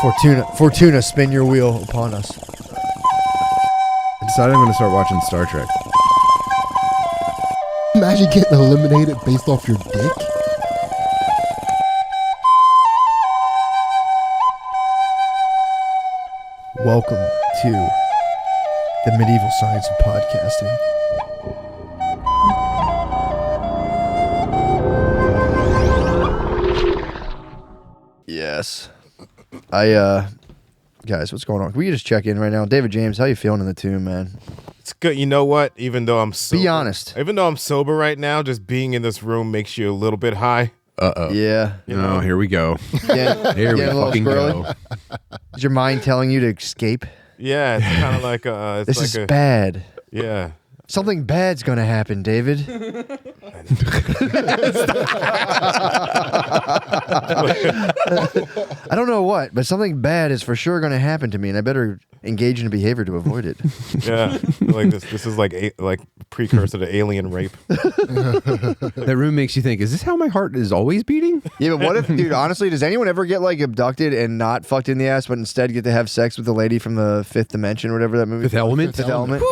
Fortuna, spin your wheel upon us. I decided I'm going to start watching Star Trek. Imagine getting eliminated based off your dick. Welcome to the medieval science of podcasting. Yes. Guys, what's going on? Can we just check in right now? David James, how you feeling in the tomb, man? It's good. You know what? Even though I'm sober, be honest. Even though I'm sober right now, just being in this room makes you a little bit high. Uh-oh. Yeah. No, here we go. Yeah. Here we fucking go. Is your mind telling you to escape? Yeah, it's kind of like this is bad. Yeah. Something bad's gonna happen, David. I don't know what, but something bad is for sure gonna happen to me, and I better engage in a behavior to avoid it. Yeah, like this is like precursor to alien rape. That room makes you think, is this how my heart is always beating? Yeah, but what if, dude, honestly, does anyone ever get like abducted and not fucked in the ass, but instead get to have sex with the lady from the Fifth Dimension or whatever that movie? Fifth Element? Fifth Element.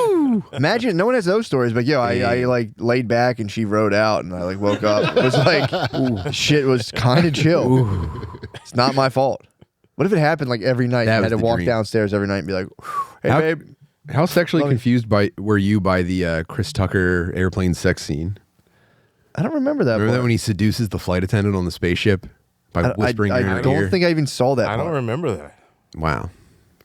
Imagine, no one has those stories, but yo, I like laid back and she rode out and I like woke up. It was like, shit was kind of chill. Ooh. It's not my fault. What if it happened like every night? I had to walk downstairs every night and be like, hey, babe. How sexually confused were you by the Chris Tucker airplane sex scene? I don't remember that. Remember that when he seduces the flight attendant on the spaceship by whispering in her ear? I don't think I even saw that. I don't remember that. Wow.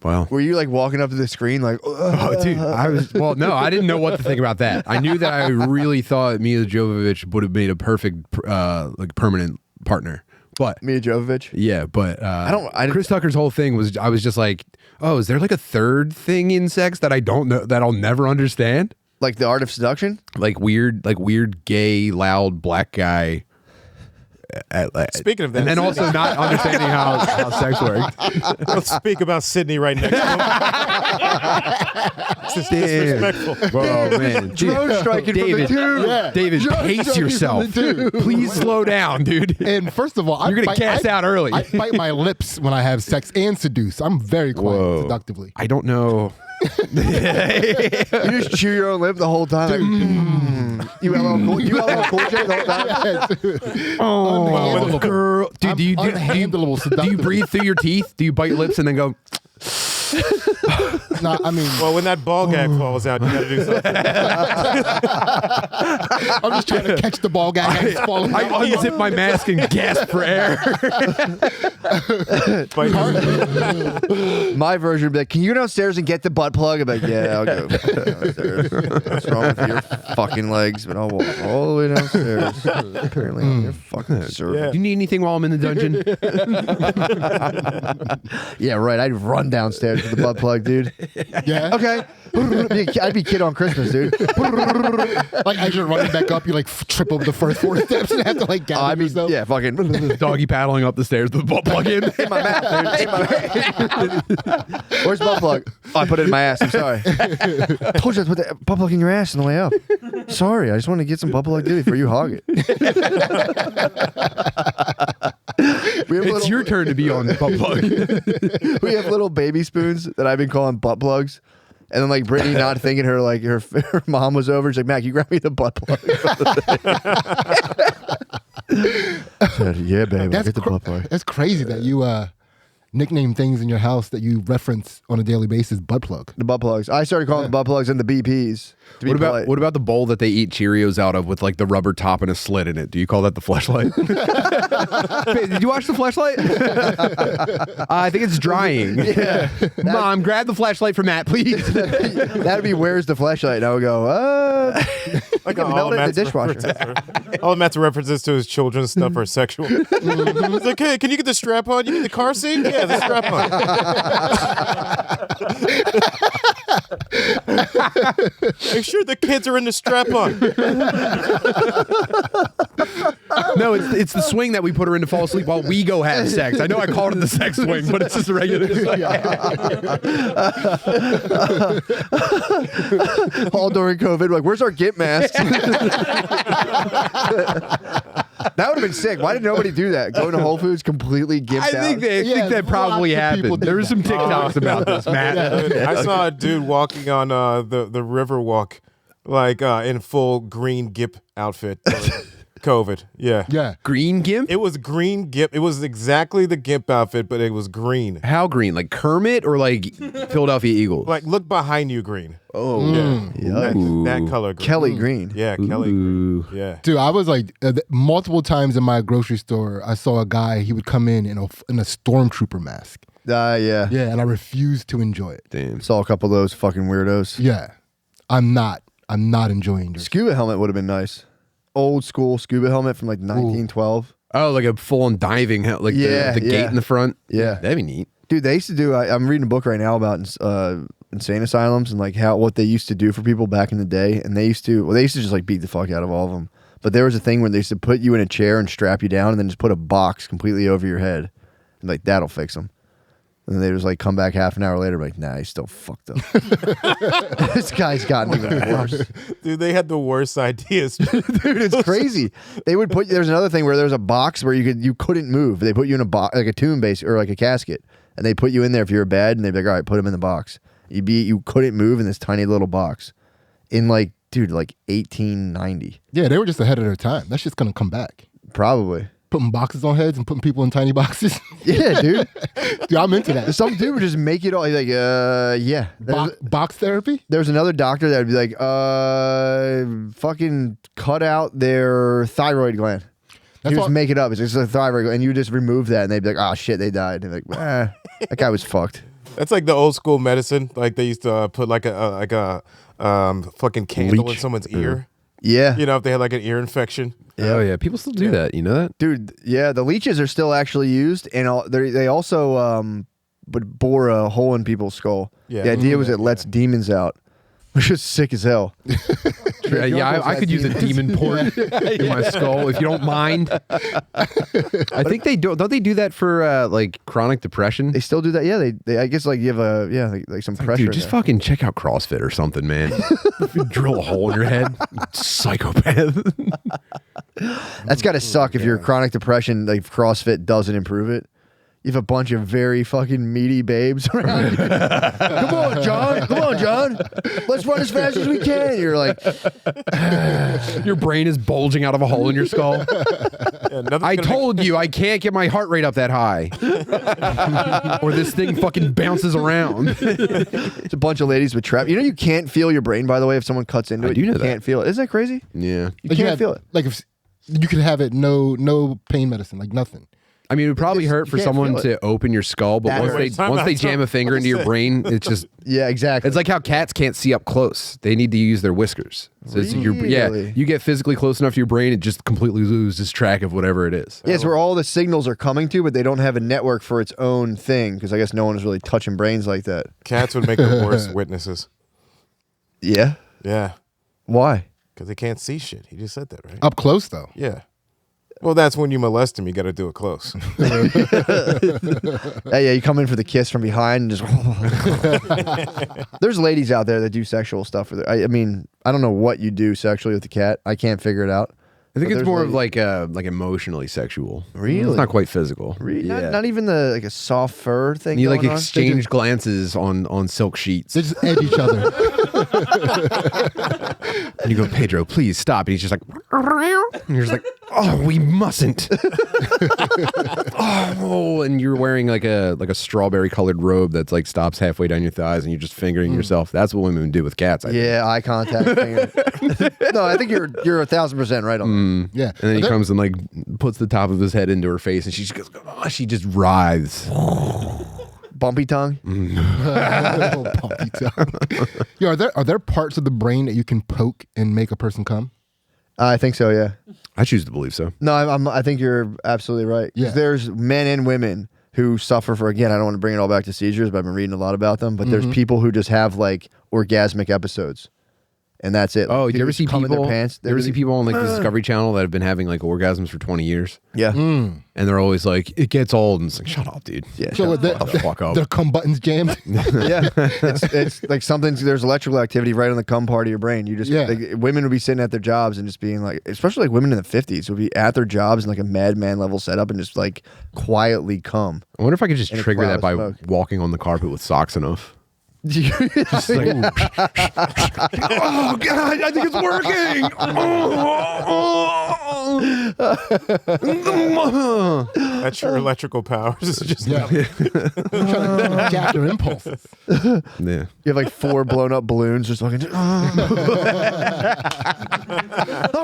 Well, were you like walking up to the screen like, oh, dude, no, I didn't know what to think about that. I knew that I really thought Mila Jovovich would have made a perfect, like permanent partner. But Mila Jovovich? Yeah, but Chris Tucker's whole thing was, I was just like, oh, is there like a third thing in sex that I don't know, that I'll never understand? Like the art of seduction? Like weird, gay, loud black guy. Speaking of that, and then also not understanding how sex works. Let's speak about Sidney right next to him. This is disrespectful. Whoa, man. Drone striking David, from the tube. Yeah. David, pace yourself. Please slow down, dude. And first of all, you're going to cast out early. I bite my lips when I have sex and seduce. I'm very quiet seductively. I don't know. You just chew your own lip the whole time. Like, You LL Cool J the whole time. Oh, girl. Dude, do you breathe through your teeth? Do you bite your lips and then go... No, I mean... Well, when that ball gag falls out, you got to do something. I'm just trying to catch the ball gag as it's falling out. I unzip my mask and gasp for air. My version would be like, can you go downstairs and get the butt plug? I'm like, yeah, I'll go downstairs. What's wrong with your fucking legs? But I'll walk all the way downstairs. Apparently, you're fucking servant. Do you need anything while I'm in the dungeon? Yeah, right. I'd run downstairs with the butt plug, dude. Yeah. Okay. I'd be Kid on Christmas, dude. Like as you're running back up, you like trip over the first 4 steps and have to like gather yourself. Yeah, fucking Doggy paddling up the stairs with the butt plug in. In my mouth, dude. Where's the butt plug? Oh, I put it in my ass. I'm sorry. I told you to put the butt plug in your ass on the way up. Sorry, I just want to get some butt plug duty before you hog it. It's your turn to be on the butt plug. We have little baby spoons that I've been calling butt plugs. And then like Brittany not thinking her mom was over. She's like, Mac, you grab me the butt plug. Said, yeah, baby, get the butt plug. That's crazy that you nickname things in your house that you reference on a daily basis butt plug. The butt plugs. I started calling the butt plugs and the BPs. What about the bowl that they eat Cheerios out of with like the rubber top and a slit in it? Do you call that the fleshlight? Did you watch the fleshlight? I think it's drying. Yeah. Mom, grab the flashlight from Matt, please. That'd be where's the flashlight? And I would go, like melt it in the dishwasher. All Matt's references to his children's stuff are sexual. It's like, hey, can you get the strap on? You need the car seat? Yeah, the strap on. Make sure the kids are in the strap on. No, it's the swing that we put her in to fall asleep while we go have sex. I know I called it the sex swing, but it's just a regular swing. All during COVID, like, where's our GIMP mask? That would have been sick. Why did nobody do that? Go to Whole Foods completely gimped I think out. that probably lots of people happened. did There were some that. TikToks about this, Matt. I saw a dude walking on the river walk, like in full green gimp outfit. COVID. Yeah. Yeah. Green gimp? It was green gimp. It was exactly the gimp outfit, but it was green. How green? Like Kermit or like Philadelphia Eagles? Like, look behind you, green. oh, That color green. Kelly Green. Yeah, Kelly green. Yeah. Dude, I was like, multiple times in my grocery store, I saw a guy, he would come in a stormtrooper mask. Yeah. Yeah, and I refused to enjoy it. damn. Saw a couple of those fucking weirdos. Yeah. I'm not enjoying this. Scuba helmet would have been nice. Old school scuba helmet from like 1912. Oh, like a full-on diving, like Yeah, the gate yeah. in the front. Yeah. That'd be neat. Dude, they used to do. I'm reading a book right now about insane asylums and like what they used to do for people back in the day. And they used to just like beat the fuck out of all of them. But there was a thing where they used to put you in a chair and strap you down, and then just put a box completely over your head, and like that'll fix them. And then they just like come back half an hour later, like, nah, he's still fucked up. This guy's gotten even worse. Dude, they had the worst ideas. Dude, it's crazy. They would put. There's another thing where there's a box where you couldn't move. They put you in a box, like a tomb base or like a casket, and they put you in there if you're bad, and they'd be like, all right, put him in the box. You couldn't move in this tiny little box, in like 1890. Yeah, they were just ahead of their time. That shit's gonna come back. Probably. Putting boxes on heads and putting people in tiny boxes. Yeah, dude. Dude, I'm into that. Some dude would just make it all. He's like, yeah. Box therapy? There was another doctor that would be like, fucking cut out their thyroid gland. That's You just all- make it up. It's just a thyroid gland, and you just remove that, and they'd be like, oh shit, they died. And they're like, that guy was fucked. That's like the old school medicine. Like they used to put like a fucking candle in Leech. someone's ear. Yeah. You know, if they had like an ear infection. Oh, yeah. People still do that. You know that? Dude, yeah, the leeches are still actually used, and they also would bore a hole in people's skull. Yeah. The idea was it lets demons out, which is sick as hell. Yeah, I could use a demon port in my skull if you don't mind. I think they don't. Don't they do that for like chronic depression? They still do that. Yeah, they I guess like you have like some pressure. Dude, in just there. fucking check out CrossFit or something, man. Drill a hole in your head, psychopath. That's got to suck if your chronic depression, like CrossFit doesn't improve it. You have a bunch of very fucking meaty babes around you. Come on, John. Come on, John. Let's run as fast as we can. You're like, Your brain is bulging out of a hole in your skull. Yeah, nothing's I gonna told you I can't get my heart rate up that high, or this thing fucking bounces around. it's a bunch of ladies with trap. You know, you can't feel your brain, by the way, if someone cuts into I it. do know you that. can't feel it. Isn't that crazy? Yeah, You can't feel it. Like if you could have it, no pain medicine, like nothing. I mean, it would probably hurt you for can't someone feel it. to open your skull, but That once hurts. they jam a finger into your brain, it's just Yeah, exactly. it's like how cats can't see up close; they need to use their whiskers. So it's Really? you get physically close enough to your brain, it just completely loses track of whatever it is. Yeah, it's where all the signals are coming to, but they don't have a network for its own thing because I guess no one is really touching brains like that. Cats would make the worst witnesses. Yeah. Yeah. Why? Because they can't see shit. He just said that, right? Up close though. Yeah. Well, that's when you molest him. You got to do it close. Yeah, you come in for the kiss from behind and just. There's ladies out there that do sexual stuff with it. I mean, I don't know what you do sexually with the cat. I can't figure it out. I think But it's there's more of ladies- like emotionally sexual. Really? It's not quite physical. Not, not even the like a soft fur thing. You like going on? exchange glances on silk sheets. They just edge each other. And you go, Pedro, please stop. And he's just like, and you're just like, oh, we mustn't. Oh, and you're wearing like a strawberry colored robe that's like stops halfway down your thighs, and you're just fingering yourself. That's what women do with cats. I think. Yeah, eye contact. Finger. No, I think you're 1,000% right on that. Yeah. And then he comes and like puts the top of his head into her face, and she just goes, oh, she just writhes. Bumpy tongue. Little puppy tongue. Yo, are there parts of the brain that you can poke and make a person come? I think so. Yeah. I choose to believe so. No, I think you're absolutely right. 'Cause Yeah. There's men and women who suffer for, again, I don't want to bring it all back to seizures, but I've been reading a lot about them. But there's people who just have like orgasmic episodes. and that's it. Oh, They do you ever just see come in people? their pants? You ever see people on like the Discovery Channel that have been having like orgasms for 20 years? Yeah. And they're always like, it gets old. And it's like, shut up, dude. Yeah. So shut the fuck up. their cum buttons jammed. yeah, it's like there's electrical activity right on the cum part of your brain. You just like, women would be sitting at their jobs and just being like, especially like women in the 50s would be at their jobs in like a madman level setup and just like quietly cum. I wonder if I could just In a trigger cloud that of by smoke. walking on the carpet with socks enough. Just like, oh god, I think it's working. That's your electrical powers. It's just Yeah. I'm trying to jack your impulses. Yeah. You have like 4 blown up balloons just fucking. Oh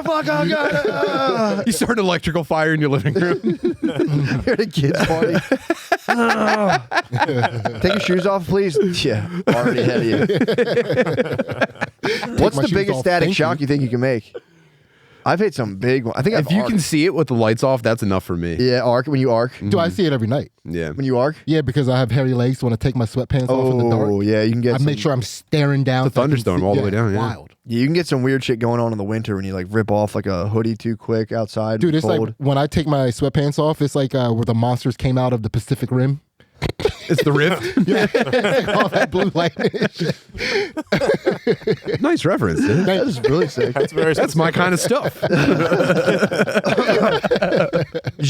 fuck! Oh god! You start an electrical fire in your living room. You're at a kid's party. Take your shoes off, please. Yeah, already ahead of you. What's my the shoes biggest off, static thank shock you think you can make? I've hit some big one. I think If you can see it with the lights off, that's enough for me. Yeah, arc when you arc. Do I see it every night? Yeah. When you arc. Yeah, because I have hairy legs. So when I take my sweatpants off in the dark, Oh yeah, you can get. I make sure I'm staring down. It's a so I can thunderstorm see- all the way down, yeah. Wild. You can get some weird shit going on in the winter when you like rip off like a hoodie too quick outside. Dude, it's cold. like when I take my sweatpants off, it's like where the monsters came out of the Pacific Rim. It's the rift. Yeah, all that blue light. Nice reference, dude. That is really sick. That's my kind of stuff. Did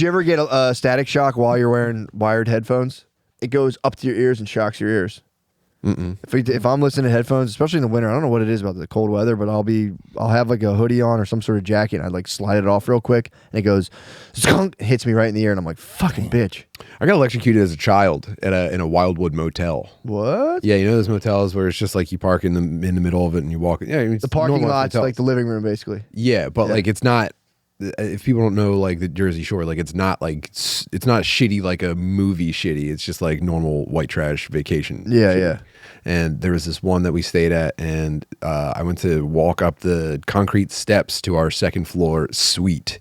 you ever get a static shock while you're wearing wired headphones? It goes up to your ears and shocks your ears. If I'm listening to headphones, especially in the winter, I don't know what it is about the cold weather, but I'll have like a hoodie on or some sort of jacket, and I'd like slide it off real quick, and it goes, skunk, hits me right in the ear, and I'm like, fucking bitch. I got electrocuted as a child in a Wildwood motel. What? Yeah, you know those motels where it's just like you park in the middle of it and you walk. Yeah, it's The parking normal lot's hotels. like the living room, basically. Yeah, but like it's not. If people don't know like the Jersey Shore, like it's not shitty like a movie shitty. It's just like normal white trash vacation. Yeah, shitty. yeah. And there was this one that we stayed at, and I went to walk up the concrete steps to our second floor suite,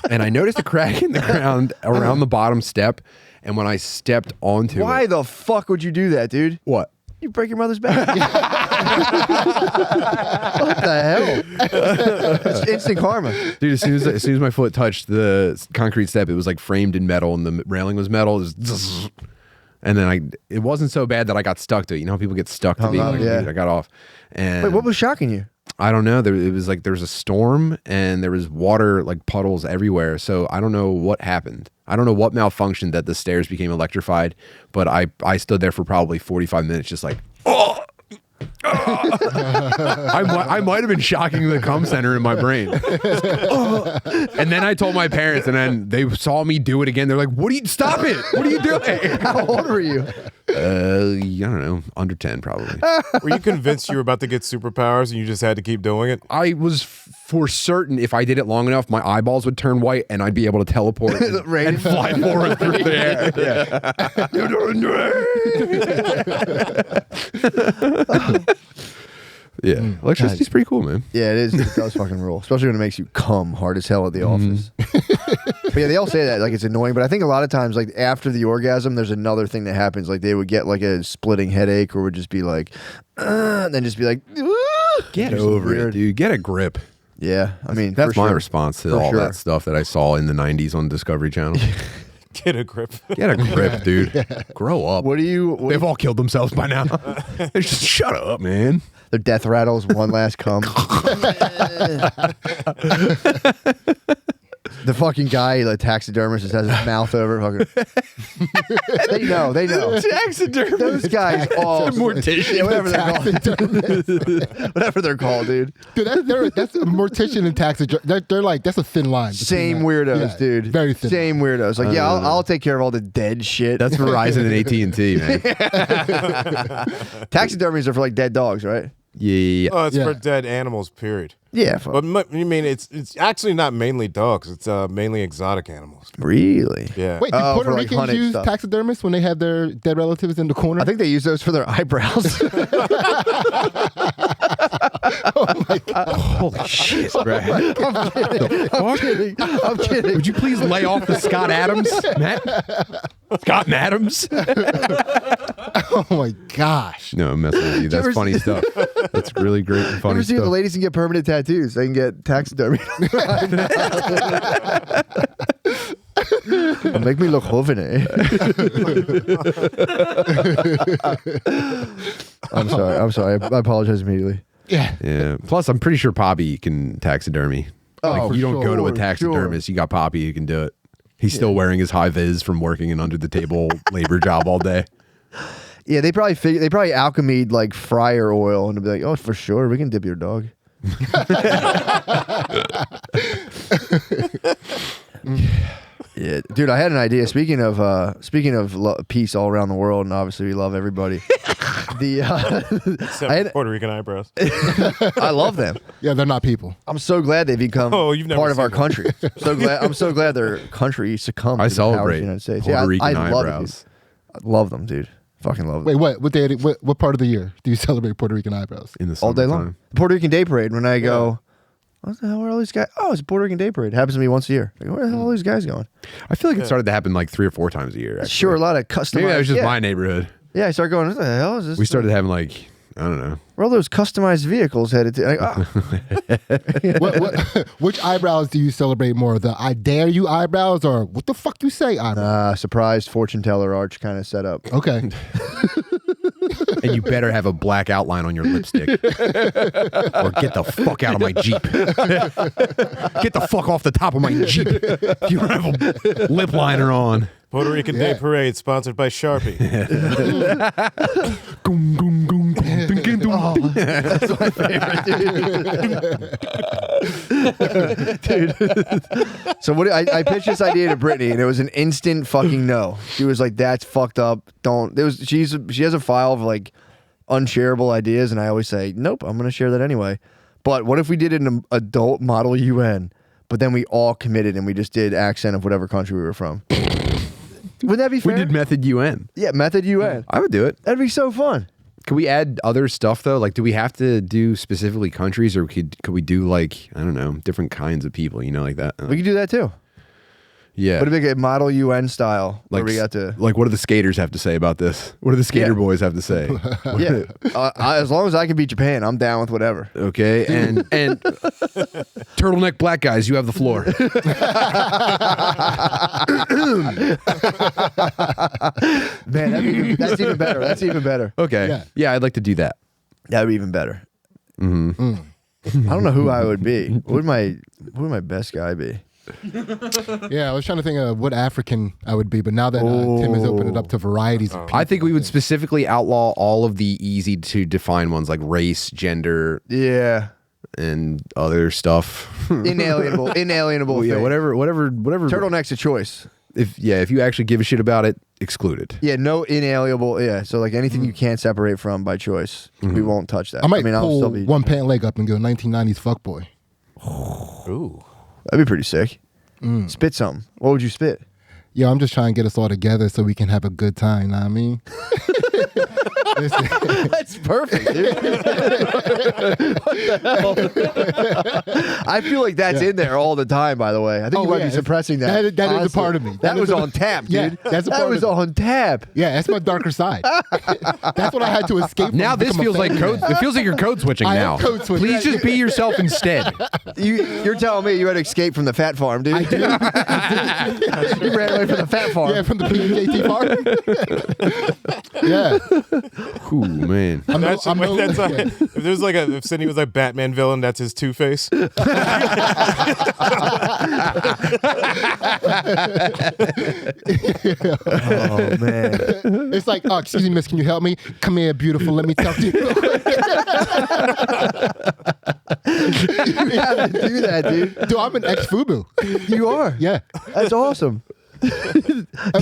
and I noticed a crack in the ground around the bottom step. And when I stepped onto Why it, the fuck would you do that, dude? what? You break your mother's back. What the hell? It's instant karma. Dude, as soon as my foot touched the concrete step, it was like framed in metal, and the railing was metal. It was and then it wasn't so bad that I got stuck to it. You know how people get stuck to Hung being up, like, yeah. dude, I got off. And Wait, what was shocking you? I don't know. It was like there was a storm and there was water, like puddles everywhere. So I don't know what happened. I don't know what malfunctioned that the stairs became electrified, but I stood there for probably 45 minutes just like, oh! I might have been shocking the cum center in my brain. And then I told my parents, and then they saw me do it again. They're like, stop it. What are you doing? How old were you? I don't know, under 10 probably. Were you convinced you were about to get superpowers and you just had to keep doing it? I was for certain if I did it long enough, my eyeballs would turn white and I'd be able to teleport and fly forward through the air. Yeah. You're doing great. Yeah, electricity's pretty cool, man. Yeah, it is. It does fucking rule, especially when it makes you cum hard as hell at the office. But yeah, they all say that like it's annoying. But I think a lot of times, like after the orgasm, there's another thing that happens. Like they would get like a splitting headache, or would just be like, and then just be like, Get Do some over it, weird- dude. Get a grip. Yeah, I mean That's for my sure. response to For all sure. that stuff that I saw in the 90s on Discovery Channel. Get a grip. Get a grip, dude. Grow up. What do you? They've all killed themselves by now. They just shut up, man. Their death rattles one last cum. The fucking guy, the taxidermist, just has his mouth over. Fucking. They know. Taxidermist. Those guys all Mortician. Yeah, whatever they're called, dude. Dude, that's a mortician and taxidermist. They're like, that's a thin line. between Same that. weirdos, Yeah, dude. Very thin. Same weirdos. Like, yeah, I'll take care of all the dead shit. That's Verizon and AT&T, man. Taxidermies are for like dead dogs, right? Yeah. Oh, it's Yeah. for dead animals, period. Yeah. But you mean it's actually not mainly dogs. It's mainly exotic animals. Really? Yeah. Wait, do Oh, Puerto for, like, Ricans hunted use stuff. taxidermists when they have their dead relatives in the corner? I think they use those for their eyebrows. Holy shit, Brad. I'm kidding. Would you please lay off the Scott Adams, Matt? Scott Adams? Oh my gosh. No, I'm messing with you. That's funny stuff. That's really great and funny Ever see the stuff. ladies can get permanent tattoos? They can get taxidermy. Make me look jovene. I'm sorry. I apologize immediately. Yeah. Yeah. Plus, I'm pretty sure Poppy can taxidermy. Oh, Like, you don't go to a sure, taxidermist. You got Poppy who can do it. He's still wearing his high vis from working an under the table labor job all day. Yeah, they probably alchemied like fryer oil and be like, oh, for sure, we can dip your dog. Yeah, dude, I had an idea. Speaking of peace all around the world, and obviously we love everybody. Except Puerto Rican eyebrows. I love them. Yeah, they're not people. I'm so glad they become You've never part of seen our them. country. I'm so glad their country succumbed. I to the powers of celebrate the United States. Puerto Rican I love it, eyebrows. dude. I love them, dude. Fucking love Wait, them. what part of the year do you celebrate Puerto Rican eyebrows? In the All day summertime. long. The Puerto Rican Day Parade. When I go, what the hell are all these guys? Oh, it's a Puerto Rican Day Parade. It happens to me once a year. Like, where the hell are all these guys going? I feel like it started to happen like 3 or 4 times a year. Actually. Sure, a lot of customized. Maybe that was just yeah. my neighborhood. Yeah, I started going, what the hell is this? We started having like, I don't know. Where all those customized vehicles headed to? Which eyebrows do you celebrate more? The I dare you eyebrows or what the fuck you say eyebrows? Surprised fortune teller arch kind of setup. Okay. And you better have a black outline on your lipstick. Or get the fuck out of my Jeep. Get the fuck off the top of my Jeep. If you don't have a lip liner on. Puerto Rican Day Parade, sponsored by Sharpie. Goom, goom, goom, goom, ding, ding, ding. Oh, that's my favorite, dude. So what? I pitched this idea to Brittany, and it was an instant fucking no. She was like, "That's fucked up. Don't." She has a file of like unshareable ideas, and I always say, "Nope, I'm going to share that anyway." But what if we did an adult model UN, but then we all committed and we just did accent of whatever country we were from? Wouldn't that be fair? We did Method UN. Yeah, Method UN. I would do it. That'd be so fun. Could we add other stuff though? Like, do we have to do specifically countries, or could we do like, I don't know, different kinds of people? You know, like that. We could do that too. Yeah. But a big model UN style where like, we got to. like, what do the skaters have to say about this? What do the skater boys have to say? Yeah, as long as I can beat Japan, I'm down with whatever. Okay, and turtleneck black guys, you have the floor. Man, that's even better. That's even better. Okay, yeah, I'd like to do that. That'd be even better. I don't know who I would be. Who would my best guy be? Yeah, I was trying to think of what African I would be, but now that Tim has opened it up to varieties of people. I think we would specifically outlaw all of the easy to define ones like race, gender, Yeah, and other stuff. inalienable. Yeah, thing. whatever. Turtleneck's a choice. If you actually give a shit about it, exclude it. Yeah, no inalienable. Yeah, so like anything you can't separate from by choice, we won't touch that. I might I'll pull still be. one pant leg up and go 1990s fuckboy. Ooh. That'd be pretty sick. Spit something. What would you spit? Yo, I'm just trying to get us all together so we can have a good time, know what I mean? That's perfect, dude. What the hell? I feel like that's in there all the time, by the way. I think you might be suppressing that. That is a honestly. part of me. That was on tap, Yeah, dude. that's a that part was of me. on tap. Yeah, that's my darker side. That's what I had to escape from. Now to this become a fan fan. It feels like you're code switching I am now. code switching. Please just be yourself instead. You're telling me you had to escape from the fat farm, dude. I do. You ran away from the fat farm. Yeah, from the PJT farm. Yeah. Ooh, man. That's like, if there's like if Sidney was like Batman villain, that's his Two-Face. Oh man. It's like, oh, excuse me, miss, can you help me? Come here, beautiful. Let me talk to you. You have to do that, dude. Dude, I'm an ex-FUBU. You are. Yeah. That's awesome.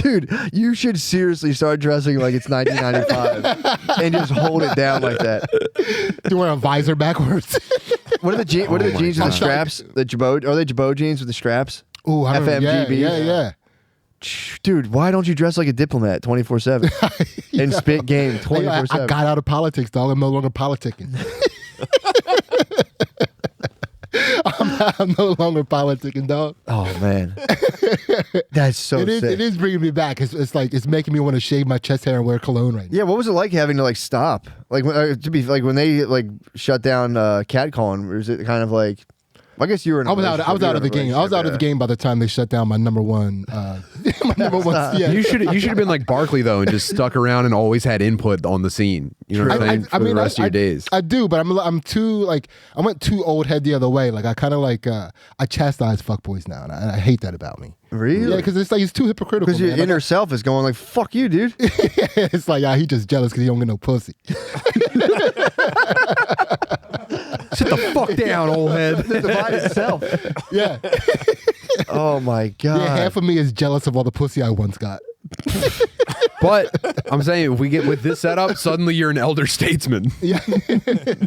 Dude, you should seriously start dressing like it's 1995 and just hold it down like that. Do wear a visor backwards. What are the jeans with the God. straps? The Jabot? Are they Jabot jeans with the straps? Ooh, I remember. FMGB. Yeah. Dude, why don't you dress like a diplomat 24/7 and spit game 24/7? I got out of politics, dog. I'm no longer politicking. I'm no longer politicking, dog. Oh man, that's so It sick. is bringing me back. It's like it's making me want to shave my chest hair and wear cologne right now. Yeah, what was it like having to like stop? Like to be like when they like shut down catcalling, was it kind of like? I guess you were. I was out of the game. I was out of the game by the time they shut down my number one. My number one. Yeah. You should have been like Barkley though, and just stuck around and always had input on the scene. You know what I'm saying? For the rest of your days. I do, but I'm too like I went too old head the other way. Like I kind of like I chastise fuckboys now, and I hate that about me. Really? Yeah, because it's like it's too hypocritical. Because your man. inner self is going like, "Fuck you, dude." It's like he just jealous because he don't get no pussy. Sit the fuck down, old head. The divide itself. Yeah. Oh my god. Yeah, half of me is jealous of all the pussy I once got. But I'm saying if we get with this setup, suddenly you're an elder statesman. Yeah.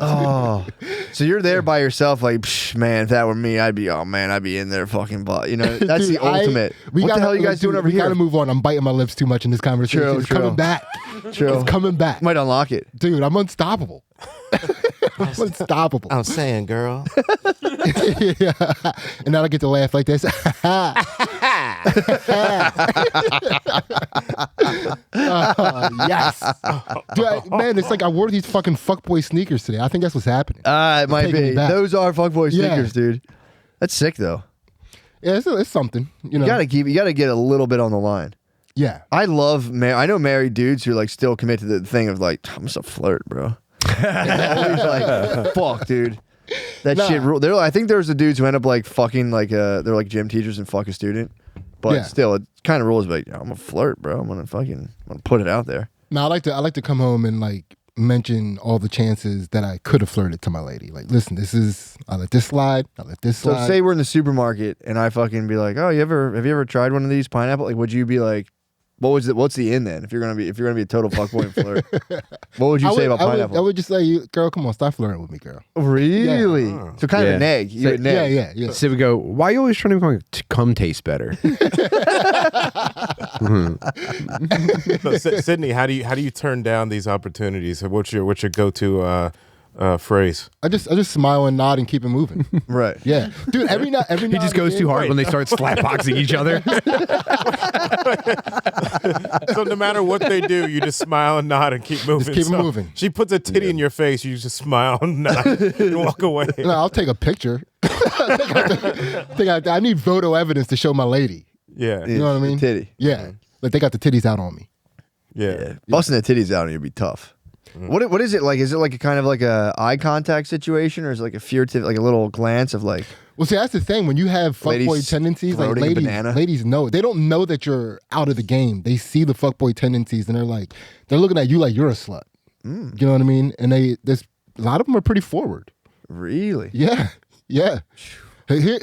Oh, so you're there by yourself, like, Psh, man. If that were me, I'd be in there fucking. But you know, that's Dude, the ultimate. What the hell are you guys doing over we here? gotta move on. I'm biting my lips too much in this conversation. True, It's true. coming back. True. It's coming back. Might unlock it. Dude, I'm unstoppable. I'm unstoppable. I'm saying, girl. Yeah. And now I get to laugh like this. Yes. Dude, man, it's like I wore these fucking fuckboy sneakers today. I think that's what's happening. It might taking me be. back. Those are fuckboy Yeah. sneakers, dude. That's sick though. Yeah, it's something. You know. You gotta get a little bit on the line. Yeah. I know married dudes who like still commit to the thing of like, I'm just a flirt, bro. Always like, fuck, dude. That Nah. shit rule. I think there's the dudes who end up like fucking like they're like gym teachers and fuck a student. But Yeah. still, it kind of rules like, I'm a flirt, bro. I'm gonna put it out there. Now I like to come home and like mention all the chances that I could have flirted to my lady. Like, listen, I let this slide. I let this So slide. say we're in the supermarket and I fucking be like, oh, have you ever tried one of these pineapple? Like, would you be like, what's the in then? If you're gonna be a total fuckboy and flirt, what would you say about pineapple? I would just say, girl, come on, stop flirting with me, girl. Really? Yeah. So kind of a neg. You would neg. Yeah. Sid would go, why are you always trying to make cum taste better? So, Sydney, how do you turn down these opportunities? What's your go-to phrase? I just smile and nod and keep it moving. Right. Yeah, dude. Every night He just goes too hard when they start slapboxing each other. So no matter what they do, you just smile and nod and keep moving. keep it So moving. She puts a titty in your face, you just smile and nod and walk away. No, I'll take a picture. I need photo evidence to show my lady. Yeah. You know what I mean? Titty. Yeah, like they got the titties out on me. Yeah. Busting the titties out on you would be tough. What is it like? Is it like a kind of like a eye contact situation, or is it like a furtive, like a little glance of like? Well, see, that's the thing. When you have fuckboy Ladies tendencies, like throating a banana. ladies know. They don't know that you're out of the game. They see the fuckboy tendencies, and they're looking at you like you're a slut. You know what I mean? And there's a lot of them are pretty forward. Really? Yeah.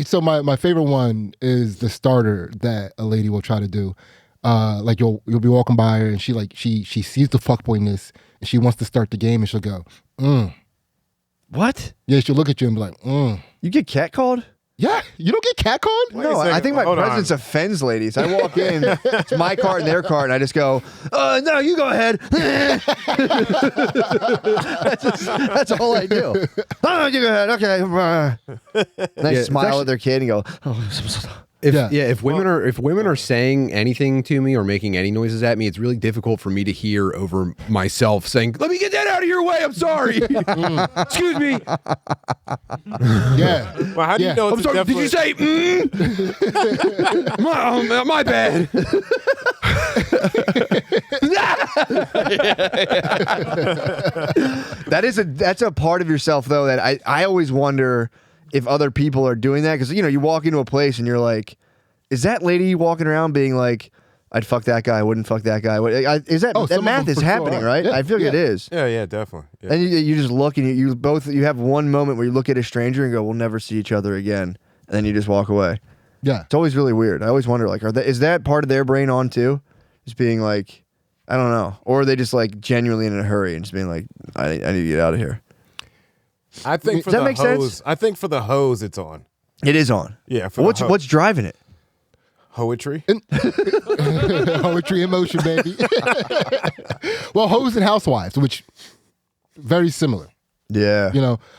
So my favorite one is the starter that a lady will try to do. Like you'll be walking by her, and she sees the fuckboyness, and she wants to start the game, and she'll go, What? Yeah, she'll look at you and be like, You get catcalled? Yeah, you don't get catcalled? No, second. I think my Hold presence offends ladies. I walk in, it's my card and their card, and I just go, no, you go ahead. that's all I do. Oh, you go ahead. Okay. And I smile at their kid and go, If women are saying anything to me or making any noises at me, it's really difficult for me to hear over myself saying, "Let me get that out of your way. I'm sorry. Excuse me. Yeah. Well, how do you know I'm it's sorry. Did you say? My bad." That's a part of yourself though that I always wonder if other people are doing that, because you walk into a place and you're like, is that lady walking around being like, I'd fuck that guy, I wouldn't fuck that guy? Is that some of math them is for happening, sure. right? Yeah, I feel like it is. Yeah, definitely. Yeah. And you just look and you have one moment where you look at a stranger and go, we'll never see each other again, and then you just walk away. Yeah. It's always really weird. I always wonder, like, is that part of their brain on too? Just being like, I don't know, or are they just like genuinely in a hurry and just being like, I need to get out of here? I think for Does that the make sense? hose, I think for the hose, it's on. It is on. Yeah. For What's driving it? Poetry? Poetry in motion, baby. Well, hoes and housewives, which very similar. Yeah.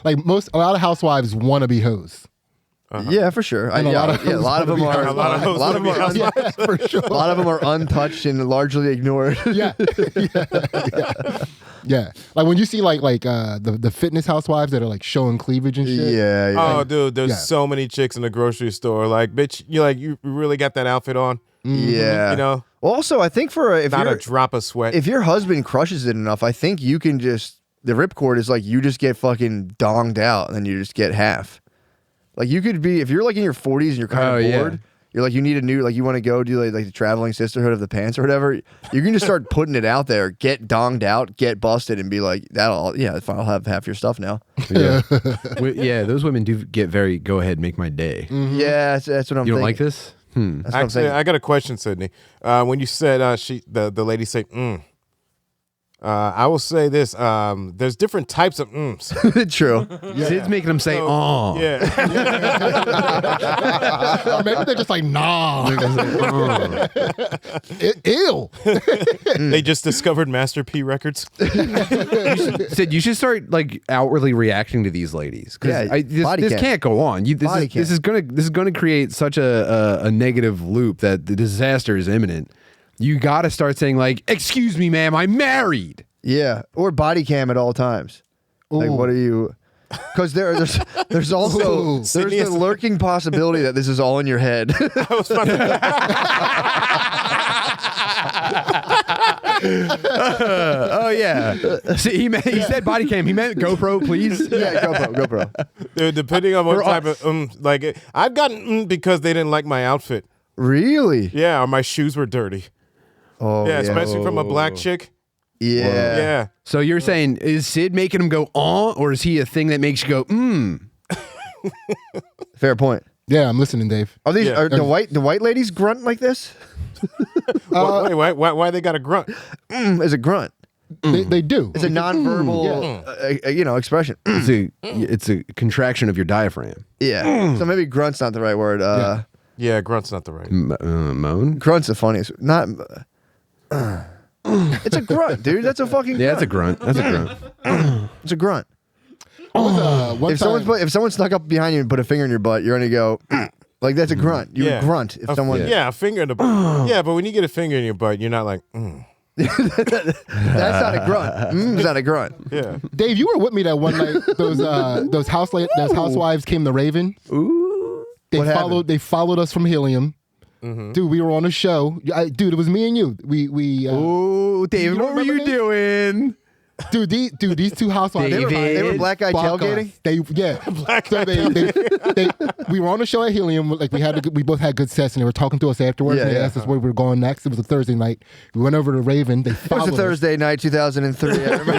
Like a lot of housewives want to be hoes. Yeah, for sure. And a lot of a lot of them are. A lot of hoes lot of them wanna be are. housewives. For sure. A lot of them are untouched and largely ignored. Yeah. Yeah. Like when you see like the fitness housewives that are like showing cleavage and shit. Yeah. Oh, dude, there's Yeah. so many chicks in the grocery store. Like, bitch, you really got that outfit on? Yeah. You know, Also, I think if not you're, a drop of sweat. if your husband crushes it enough, I think you can just the ripcord is like you just get fucking donged out and then you just get half. Like you could be if you're like in your 40s and you're kind of bored. You're like you need a new you want to go do like the traveling sisterhood of the pants or whatever. You can just start putting it out there, get donged out, get busted, and be like fine, I'll have half your stuff now. Yeah. Yeah, those women do get very go ahead, make my day. Yeah, that's what I'm thinking. You don't like this? That's what I'm Actually, saying. I got a question, Sidney. When you said the lady said I will say this: there's different types of True. Sid's making them say, "Oh." Yeah. Or maybe they're just like, nah. Ew. They just discovered Master P Records. Sid, you should start like outwardly reacting to these ladies Yeah, because this can't go on. This is gonna create such a negative loop that the disaster is imminent. You got to start saying like, "Excuse me, ma'am, I'm married." Yeah, or body cam at all times. Like, what are you? Because there's also there's the lurking possibility that this is all in your head. Oh yeah. See, he said body cam. He meant GoPro, please. Yeah, GoPro. Dude, depending on what type of like I've gotten because they didn't like my outfit. Really? Yeah, or my shoes were dirty. Oh Yeah, especially from a black chick. Yeah. Yeah. So you're saying is Sid making him go on, or is he a thing that makes you go Fair point. Yeah, I'm listening, Dave. Are these Yeah. are the white ladies grunt like this? Wait, why they got a grunt? Is a grunt? They do. It's a nonverbal, expression. It's a contraction of your diaphragm. Yeah. So maybe grunt's not the right word. Yeah, grunt's not the right. Moan. Grunt's the funniest. Not. It's a grunt, dude. That's a fucking. Yeah, grunt. that's a grunt. That's a grunt. It's a grunt. One If time, someone snuck up behind you and put a finger in your butt, you're gonna go like that's a grunt. You would grunt if someone. Yeah, a finger in the butt. Yeah, but when you get a finger in your butt, you're not like, That's not a grunt. It's not a grunt. yeah. Dave, you were with me that one night. Those housewives came to Raven. Ooh. They What happened? followed us from Helium. Dude, we were on a show. Dude, it was me and you. Ooh, David, what were you remember doing? Dude, these two housewives. They were black guy fuck tailgating. us. Black So we were on a show at Helium. Like we both had good sets, and they were talking to us afterwards. Yeah, and they yeah. asked us where we were going next. It was a Thursday night. We went over to Raven. They It was followed a Thursday night, 2003. I remember.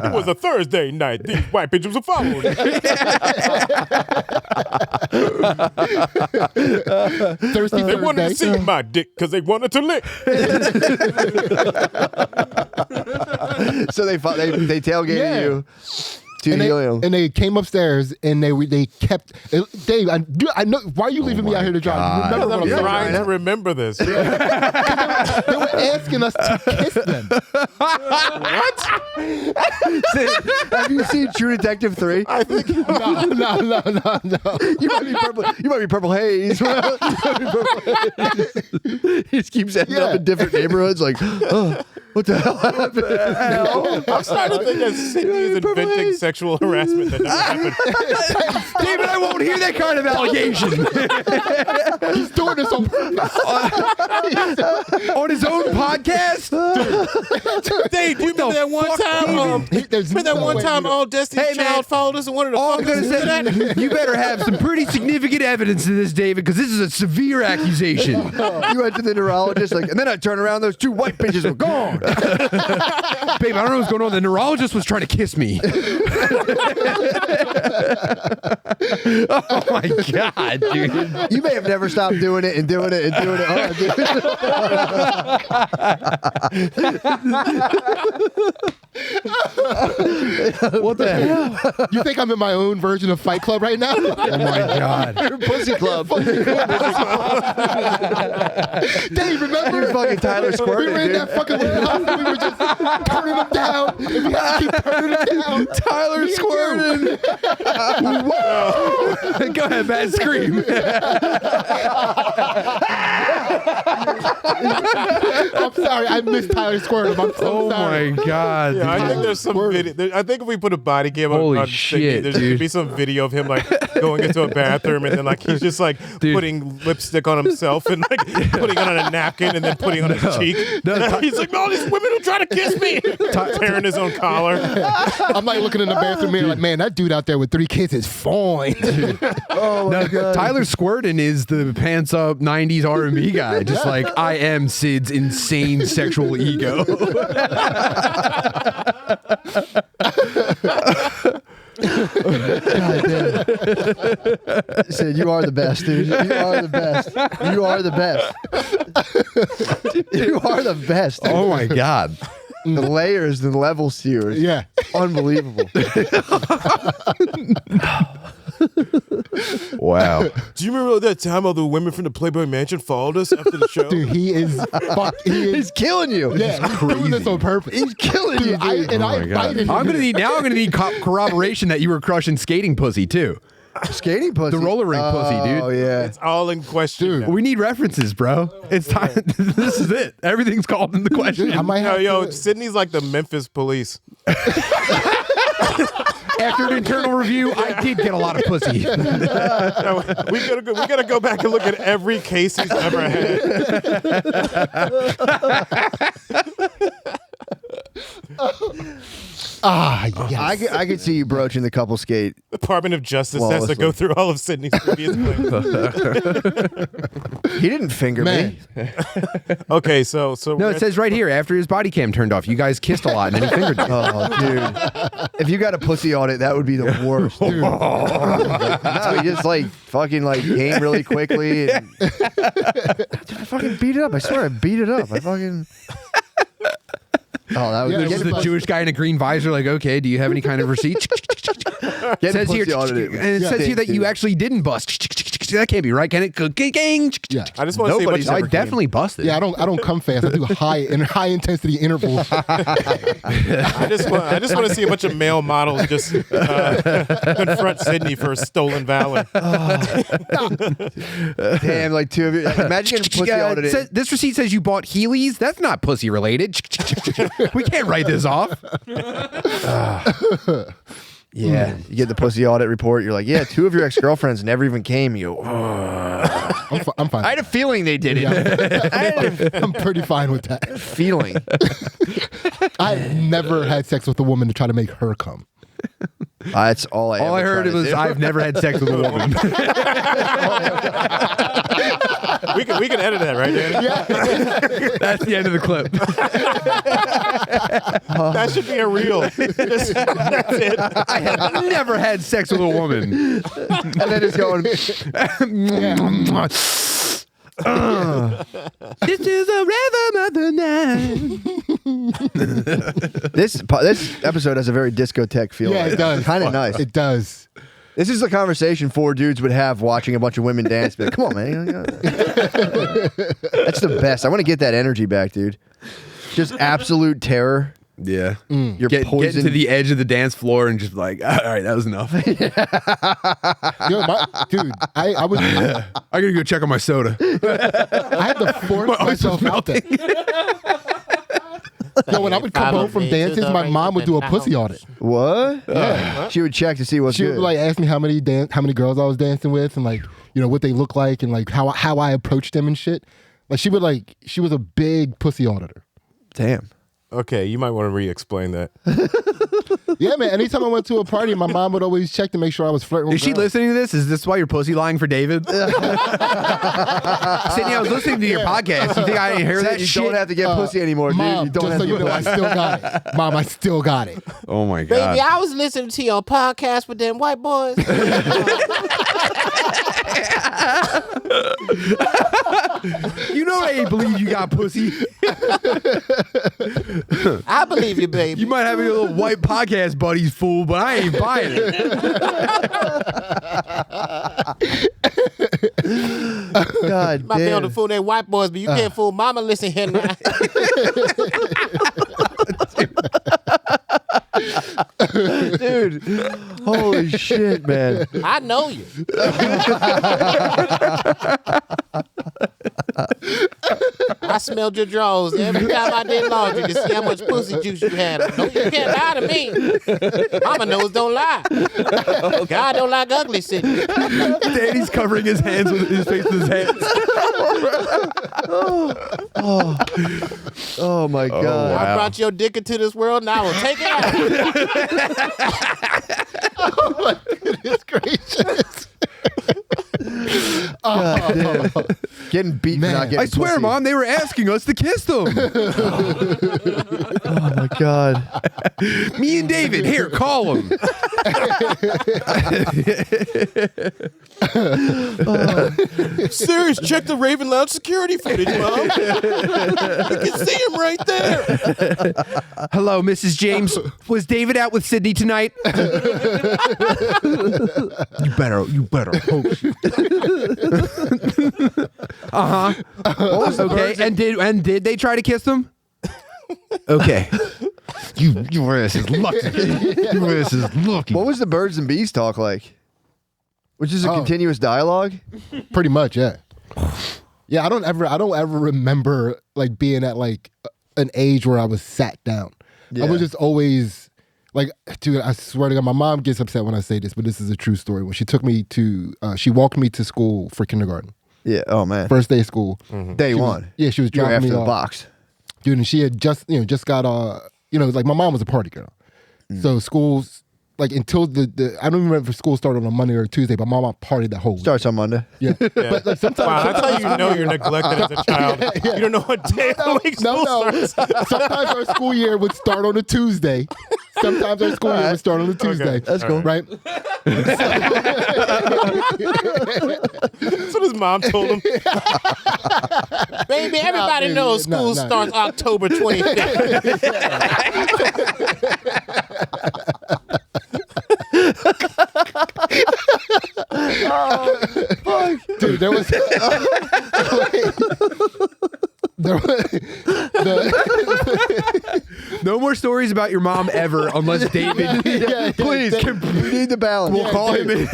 It was a Thursday night. These white bitches were following. Thirsty They wanted to Thursday. see my dick because they wanted to lick. So they tailgated Yeah. you to Helium. And they came upstairs and they kept Dave. I know why are you leaving me out here to drive? You remember what I'm I'm saying? trying to remember this. They were asking us to kiss them. Have you seen True Detective 3? No. You might be Purple Haze. He just keeps ending up in different neighborhoods. Like, oh, what the hell happened? I'm starting to think that Sidney is inventing sexual harassment that never happened. David, I won't hear that kind of allegation. He's doing this on purpose. On his own podcast? Dave, do you remember that one time? Remember that one time all Destiny's Hey, man. Child followed us and wanted to All fuck I'm us? gonna Remember that? say, you better have some pretty significant evidence to this, David, because this is a severe accusation. You went to the neurologist, and then I turned around, those two white bitches were gone. Babe, I don't know what's going on. The neurologist was trying to kiss me. Oh my god, dude! You may have never stopped doing it and doing it and doing it. What the hell? You think I'm in my own version of Fight Club right now? Oh my god. Pussy Club. Dave, remember? You're fucking Tyler Squirden, We were in dude. that fucking warehouse and we were just turning them down. And we had to keep turning them down. Tyler Me and Squirden. Go ahead, Matt. Scream. I'm sorry, I missed Tyler Squirden. I'm so Oh sorry. my god. Yeah, I dude. think there's some video. I think if we put a body cam Holy on shit, Sidney, there's dude. gonna be some video of him like going into a bathroom and then like he's just like Dude. putting lipstick on himself and like putting it on a napkin and then putting it on his cheek. No, He's like, "No, these women are trying to kiss me," tearing his own collar. I'm like looking in the bathroom mirror like, man, that dude out there with 3 kids is fine. No, Tyler Squirden is the pants up 90s R&B guy. Just like, I am Sid's insane sexual ego. Sid, you are the best, dude. You are the best. You are the best. You are the best. Dude. Oh my god. The layers, the levels to you. Yeah. Unbelievable. Wow. Do you remember that time all the women from the Playboy Mansion followed us after the show? Dude, he is He's killing you. yeah, he's doing this on purpose. He's killing you, Dude, I dude. invited him. I'm gonna need corroboration that you were crushing skating pussy too. Skating pussy. The roller rink pussy, dude. Oh, yeah. It's all in question. Dude. now. We need references, bro. It's time. This is it. Everything's called into question. I might have Yo, to, Sydney's like the Memphis police. After an internal review, I did get a lot of pussy. We gotta go back and look at every case he's ever had. yes. I could see you broaching the couple skate. Department of Justice has to go through all of Sydney's previous claims. He didn't finger Man. me. Okay, so No, it says right here, after his body cam turned off, you guys kissed a lot and then he fingered you. Oh, dude. If you got a pussy audit, that would be the worst. Dude. No, he just like fucking like came really quickly. And... Dude, I fucking beat it up. I swear I beat it up. I fucking... Oh, that was Yeah, There's what just the about- Jewish guy in a green visor, like, okay, do you have any kind of receipt? Getting says here, pussy audited. and it says here that you actually didn't bust. That can't be right, can it? Gang. Yeah. I just want to see Nobody's what I ever definitely busted. Yeah, I don't come fast. I do high intensity intervals. I just want to see a bunch of male models just confront Sydney for stolen valor. Damn, like two of you. Imagine getting pussy audited. This receipt says you bought Heelys. That's not pussy related. We can't write this off. Yeah, you get the pussy audit report. You're like, yeah, two of your ex-girlfriends never even came. You go, I'm fine. I had a feeling they did it. I had I'm pretty fine with that. a feeling. I've never had sex with a woman to try to make her come. That's all I. All I ever heard tried to was do. I've never had sex with a woman. We can edit that, right, Danny? That's the end of the clip. That should be a reel. That's it. I have never had sex with a woman. And then it's going. This is a rhythm of the night. This episode has a very discotheque feel. Yeah, it does. Kind of nice. It does. This is the conversation 4 dudes would have watching a bunch of women dance. But come on, man. That's the best. I want to get that energy back, dude. Just absolute terror. Yeah. You're Get poisoned. to the edge of the dance floor and just like, all right, that was enough. Yo, dude, I was I gotta go check on my soda. I had to force My ice myself was out there. Yo, when I would come home from dances, my mom would do a pussy audit. What? Yeah. She would check to see what's She good. would like ask me how many girls I was dancing with and like, you know, what they look like and like how I approached them and shit. Like she was a big pussy auditor. Damn. Okay, you might want to re-explain that. Yeah, man. Anytime I went to a party, my mom would always check to make sure I was flirting with Is she girls. listening to this? Is this why you're pussy lying for David? Sydney, I was listening to your podcast. You think I didn't hear that You shit? don't have to get pussy anymore, Mom, dude. You don't just have so to you know, I still got it. Mom, I still got it. Oh my god. Baby, I was listening to your podcast with them white boys. You know they ain't believe you got pussy. I believe you, baby. You might have your little white podcast buddies fool, but I ain't buying it. God Might be able to damn. fool their white boys, but you can't fool mama. Listen here now. Dude, holy shit, man. I know you. I smelled your drawers every time I did laundry to see how much pussy juice you had. No, you can't lie to me. Mama knows don't lie. God don't like ugly shit. Danny's covering his hands with his face with his hands. Oh my God. I brought your dick into this world, now I will take it out. Oh my goodness gracious. God damn. Getting beat for not getting I swear, pussy. Mom, they were asking us to kiss them. Oh my God. Me and David, here, call him. Serious, check the Raven Lounge security footage, Mom. You can see him right there. Hello, Mrs. James. Was David out with Sidney tonight? You better hope. Okay, and did they try to kiss him? Okay. Your ass is lucky. Your ass is lucky. What was the birds and bees talk like? Which is a continuous dialogue? Pretty much, yeah. Yeah, I don't ever remember like being at like an age where I was sat down. Yeah. I was just always like, dude, I swear to God, my mom gets upset when I say this, but this is a true story. When she took me to, she walked me to school for kindergarten. Yeah. Oh man. First day of school. Day She was- one. yeah, she was You were dropping after me the off. box. Dude, and she had just got like my mom was a party girl. So schools like until the I don't even remember if school started on a Monday or a Tuesday, but my mom partied that whole week. Starts on Monday. Yeah. But like sometimes Wow, that's how you know you're neglected as a child. You don't know what day of the week school starts. Sometimes our school year would start on a Tuesday. Sometimes our school year would start on a Tuesday. That's cool. Right? That's what his mom told him. Baby, everybody baby, knows nah, school nah. starts October 25th. Dude, there was No more stories about your mom ever unless David. Please, we need the balance. We'll call him in.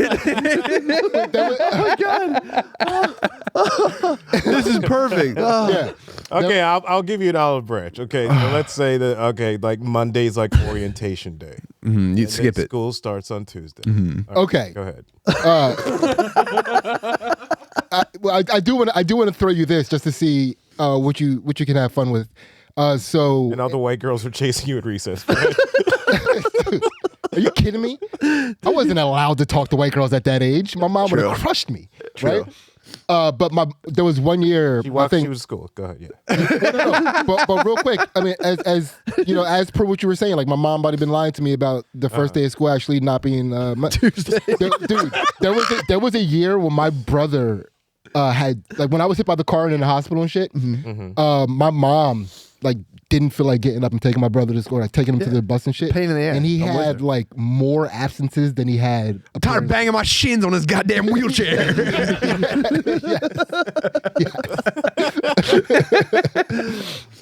This is perfect. yeah. Okay, I'll give you an olive branch. Okay, so let's say that like Monday's like orientation day. You And skip then it. School starts on Tuesday. All right, Okay. go ahead. I do want to throw you this just to see what you can have fun with. So And all the white girls are chasing you at recess. are you kidding me? I wasn't allowed to talk to white girls at that age. My mom would have crushed me. Right? But there was one year. She I walked think, you to school. Go ahead. Yeah. but real quick, I mean, as you know, as per what you were saying, like my mom might have been lying to me about the first day of school actually not being Tuesday. Dude, there was a year when my brother had like when I was hit by the car and in the hospital and shit. My mom like didn't feel like getting up and taking my brother to school, like taking him to the bus and shit. Pain in the ass. And he I'm with had you. like more absences than he had. Tired of banging my shins on his goddamn wheelchair.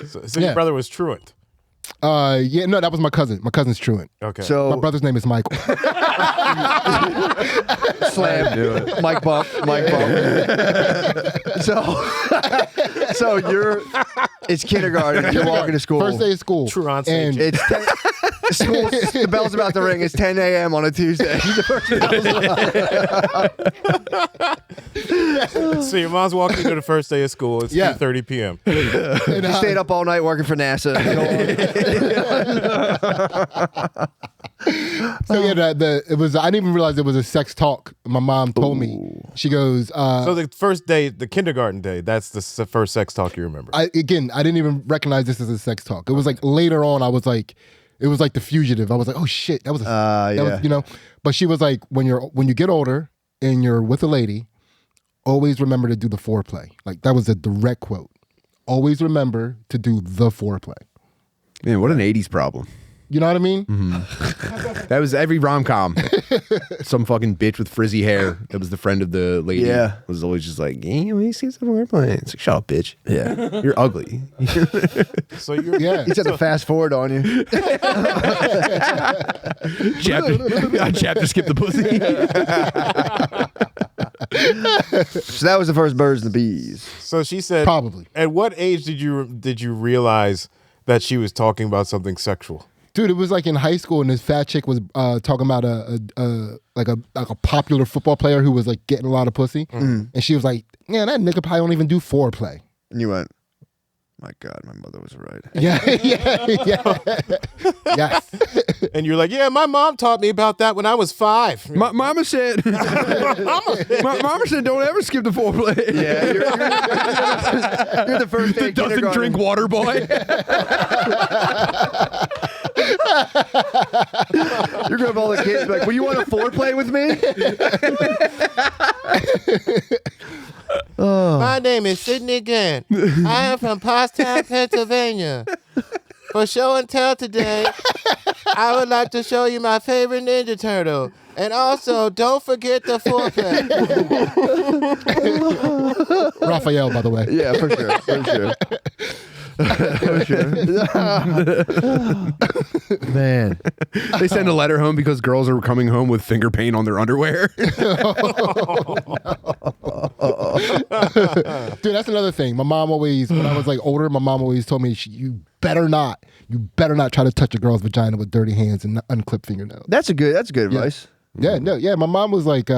So Yeah. your brother was truant. Yeah, no, that was my cousin. My cousin's truant. Okay. My So brother's name is Michael. slam, Mike bump. So it's kindergarten. You're walking to school. First day of school. Truant And It's school. The bell's about to ring. It's 10 a.m. on a Tuesday. So your mom's walking you to the first day of school. It's Yeah. 2:30 p.m. and, He stayed up all night working for NASA. So yeah, it was. I didn't even realize it was a sex talk. My mom told me. She goes. So the first day, the kindergarten day, that's the first sex talk you remember. I didn't even recognize this as a sex talk. It was like later on. I was like, it was like The Fugitive. I was like, oh shit, that was that was, you know. But she was like, when you get older and you're with a lady, always remember to do the foreplay. Like that was a direct quote. always remember to do the foreplay. Man, what an 80s problem. You know what I mean? That was every rom-com. Some fucking bitch with frizzy hair that was the friend of the lady. Yeah. Was always just like, hey, we see some airplane. It's like, shut up, bitch. Yeah. You're ugly. So you're Yeah. He's had to fast forward on you. Chapter skip the pussy. So that was the first birds and the bees. So she said, Probably. At what age did you realize that she was talking about something sexual? Dude, it was like in high school, and this fat chick was talking about a popular football player who was like getting a lot of pussy, and she was like, "Yeah, that nigga probably don't even do foreplay." And you went, my God, my mother was right. Yeah, yes. And you're like, yeah, my mom taught me about that when I was 5. Mama said, Mama said, don't ever skip the foreplay. Yeah, you're the first day Doesn't kindergarten. drink water, boy. You're gonna have all the kids be like, well, you want to foreplay with me? My name is Sidney Gantt. I am from Pottstown, Pennsylvania. For show and tell today, I would like to show you my favorite Ninja Turtle. And also, don't forget the foreplay. Raphael, by the way. Yeah, for sure. For sure. Man. They send a letter home because girls are coming home with finger paint on their underwear. Dude, that's another thing. My mom always, when I was like older, my mom always told me, you better not try to touch a girl's vagina with dirty hands and unclipped fingernails. That's good advice. Yeah, no, yeah. My mom was like,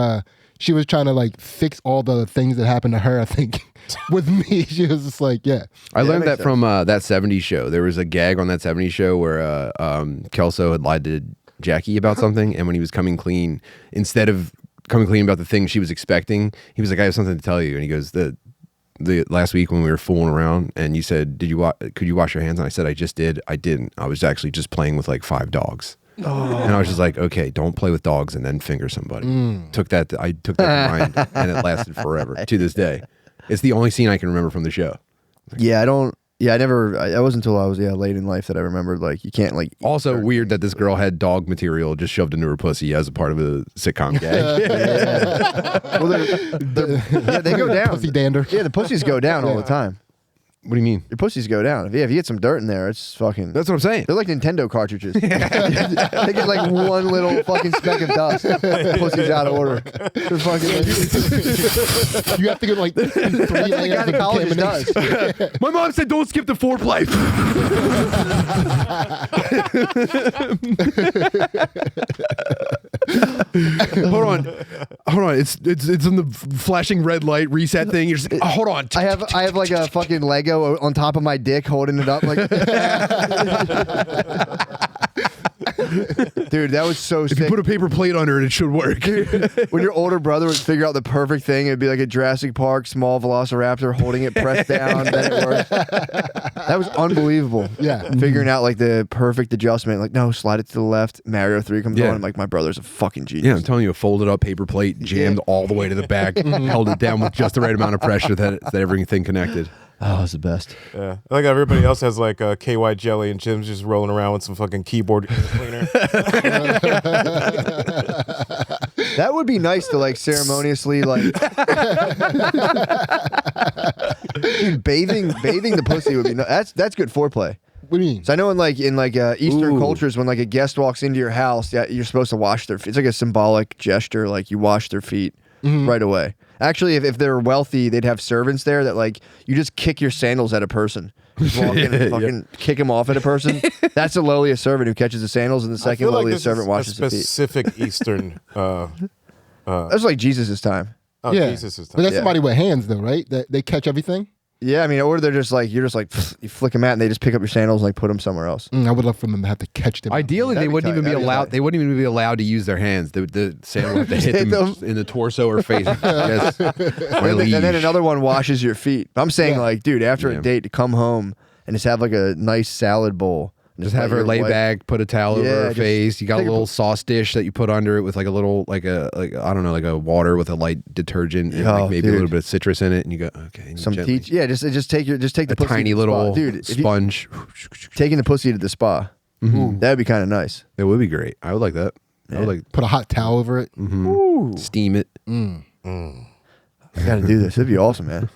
she was trying to like fix all the things that happened to her, I think, with me. She was just like, yeah. I learned that that from that 70s show. There was a gag on that 70s show where Kelso had lied to Jackie about something, and when he was coming clean, instead of coming clean about the thing she was expecting, he was like, I have something to tell you. And he goes, the last week when we were fooling around and you said, could you wash your hands? And I said, I just did. I didn't. I was actually just playing with like 5 dogs. Oh. And I was just like, okay, don't play with dogs and then finger somebody. I took that to mind, and it lasted forever to this day. It's the only scene I can remember from the show. Yeah, I wasn't until I was late in life that I remembered like you can't like. Also weird that this girl had dog material just shoved into her pussy as a part of a sitcom gag. Well, they go down. Pussy dander. Yeah, the pussies go down all the time. What do you mean? Your pussies go down. If you get some dirt in there, it's fucking. That's what I'm saying. They're like Nintendo cartridges. They get like one little fucking speck of dust. Pussy's out of order. They're fucking. You have to get like 3 layers of contamination. My mom said don't skip the foreplay. Hold on. It's in the flashing red light reset thing. You're just hold on. I have like a fucking Lego on top of my dick holding it up like. Dude, that was so sick. If you put a paper plate under it, it should work. When your older brother would figure out the perfect thing, it'd be like a Jurassic Park small velociraptor holding it pressed down, then it works. That was unbelievable. Yeah. Figuring out like the perfect adjustment. Like, no, slide it to the left. Mario 3 comes Yeah. on. I'm like, my brother's a fucking genius. Yeah, I'm telling you, a folded up paper plate jammed all the way to the back, held it down with just the right amount of pressure that everything connected. Oh, it's the best. Yeah. Like everybody else has like KY jelly and Jim's just rolling around with some fucking keyboard cleaner. That would be nice to like ceremoniously like. Dude, bathing the pussy would be that's good foreplay. What do you mean? So I know in Eastern cultures, when like a guest walks into your house, you're supposed to wash their feet. It's like a symbolic gesture, like you wash their feet right away. Actually, if they're wealthy, they'd have servants there that like you just kick your sandals at a person. Just walk in and fucking kick him off at a person. That's the lowliest servant who catches the sandals, and the second lowliest servant washes the feet. Specific Eastern. That's like Jesus' time. Oh, Yeah. Jesus is But that's Yeah. somebody with hands, though, right? That they catch everything. Yeah, I mean, or they're just like, you're just like, you flick them out and they just pick up your sandals and like put them somewhere else. I would love for them to have to catch them. Ideally, That'd they be wouldn't tight. even be That'd be allowed. tight. They wouldn't even be allowed to use their hands. The sandal would have to hit them in the torso or face. Yes. My And then liege. another one washes your feet. I'm saying like, dude, after Yeah. a date to come home and just have like a nice salad bowl Just have her lay back, put a towel over her just face. You got a take a little sauce dish that you put under it with like a little, like I don't know, like a water with a light detergent and like maybe a little bit of citrus in it. And you go, okay. And Some teach. Yeah, just take the pussy tiny to the little spa. Dude, sponge. Taking the pussy to the spa. That'd be kind of nice. It would be great. I would like that. I would like Put a hot towel over it. steam it. I got to do this. It'd be awesome, man.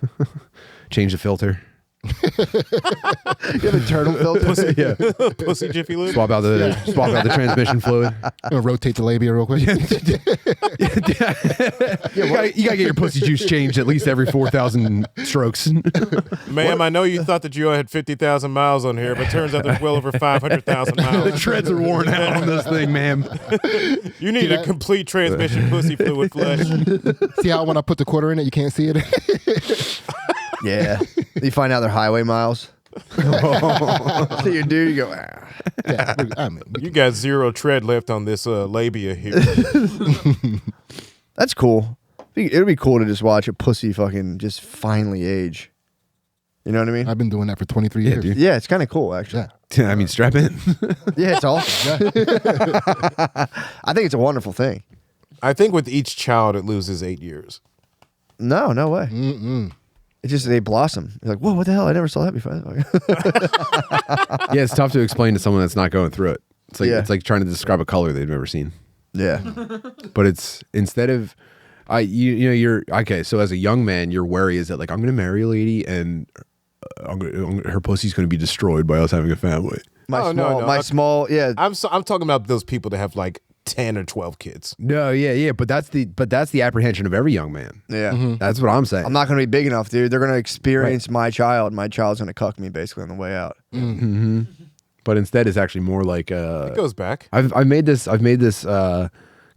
Change the filter. You have a turtle filter? Yeah. Pussy Jiffy Lube. Swap out the transmission fluid. I'm gonna rotate the labia real quick. You gotta get your pussy juice changed at least every 4,000 strokes. Ma'am, I know you thought that you had 50,000 miles on here, but turns out there's well over 500,000 The miles. treads are worn out on this thing, ma'am. You need a complete transmission pussy fluid flush. See how when I put the quarter in it, you can't see it? Yeah. You find out they're highway miles. So you do, you go, Yeah, I mean, You got zero tread left on this labia here. That's cool. It would be cool to just watch a pussy fucking just finally age. You know what I mean? I've been doing that for 23 years. dude. Yeah, it's kind of cool, actually. Yeah. I mean, strap in. Yeah, it's awesome. I think it's a wonderful thing. I think with each child, it loses 8 years. No way. It's just they blossom. You're like, whoa, what the hell? I never saw that before. Yeah, it's tough to explain to someone that's not going through it. It's like trying to describe a color they've never seen. Yeah. But it's instead of you're okay. So as a young man, your worry is that like I'm going to marry a lady and her pussy's going to be destroyed by us having a family. My no. small, yeah. I'm talking about those people that have like 10 or 12 kids. No, yeah, but that's the apprehension of every young man. Yeah. That's what I'm saying. I'm not going to be big enough, dude. They're going to experience my child. My child's going to cuck me basically on the way out. But instead, it's actually more like It goes back. I've made this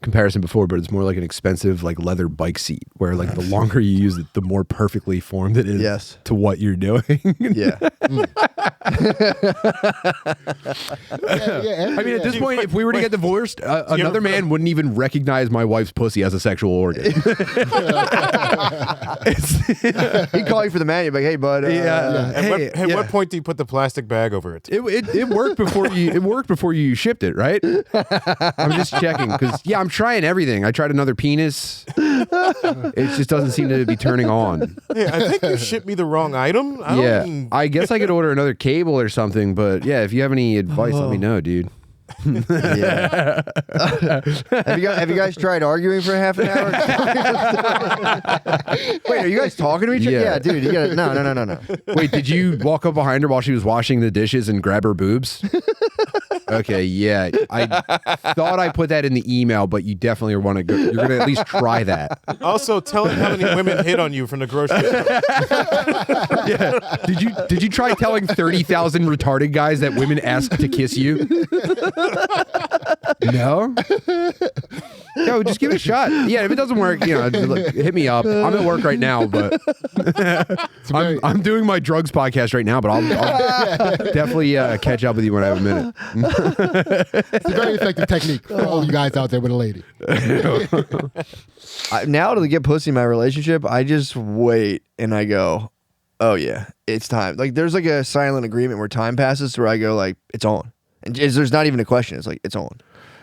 comparison before, but it's more like an expensive like leather bike seat where like the longer you use it, the more perfectly formed it is to what you're doing. Yeah. I mean, at this point, if we were to get divorced, another man wouldn't even recognize my wife's pussy as a sexual organ. He'd call you for the man. You'd be like, hey, bud. At what point do you put the plastic bag over it? It worked before you. It worked before you shipped it, right? I'm just checking because I'm trying everything. I tried another penis. It just doesn't seem to be turning on. Hey, I think you shipped me the wrong item. I guess I could order another cable or something. But yeah, if you have any advice, let me know, dude. Yeah. Have you guys tried arguing for half an hour? Wait, are you guys talking to each other? Yeah, dude. You gotta, no. Wait, did you walk up behind her while she was washing the dishes and grab her boobs? Okay, yeah. I thought I put that in the email, but you definitely want to go. You're going to at least try that. Also, tell him how many women hit on you from the grocery store. Yeah. Did you try telling 30,000 retarded guys that women ask to kiss you? No? Yo, just give it a shot. Yeah, if it doesn't work, hit me up. I'm at work right now, but I'm doing my drugs podcast right now, but I'll definitely catch up with you when I have a minute. It's a very effective technique for all you guys out there with a lady. Now to get pussy in my relationship, I just wait and I go, oh yeah, it's time. Like there's like a silent agreement where time passes where I go like, it's on. And there's not even a question. It's like, it's on.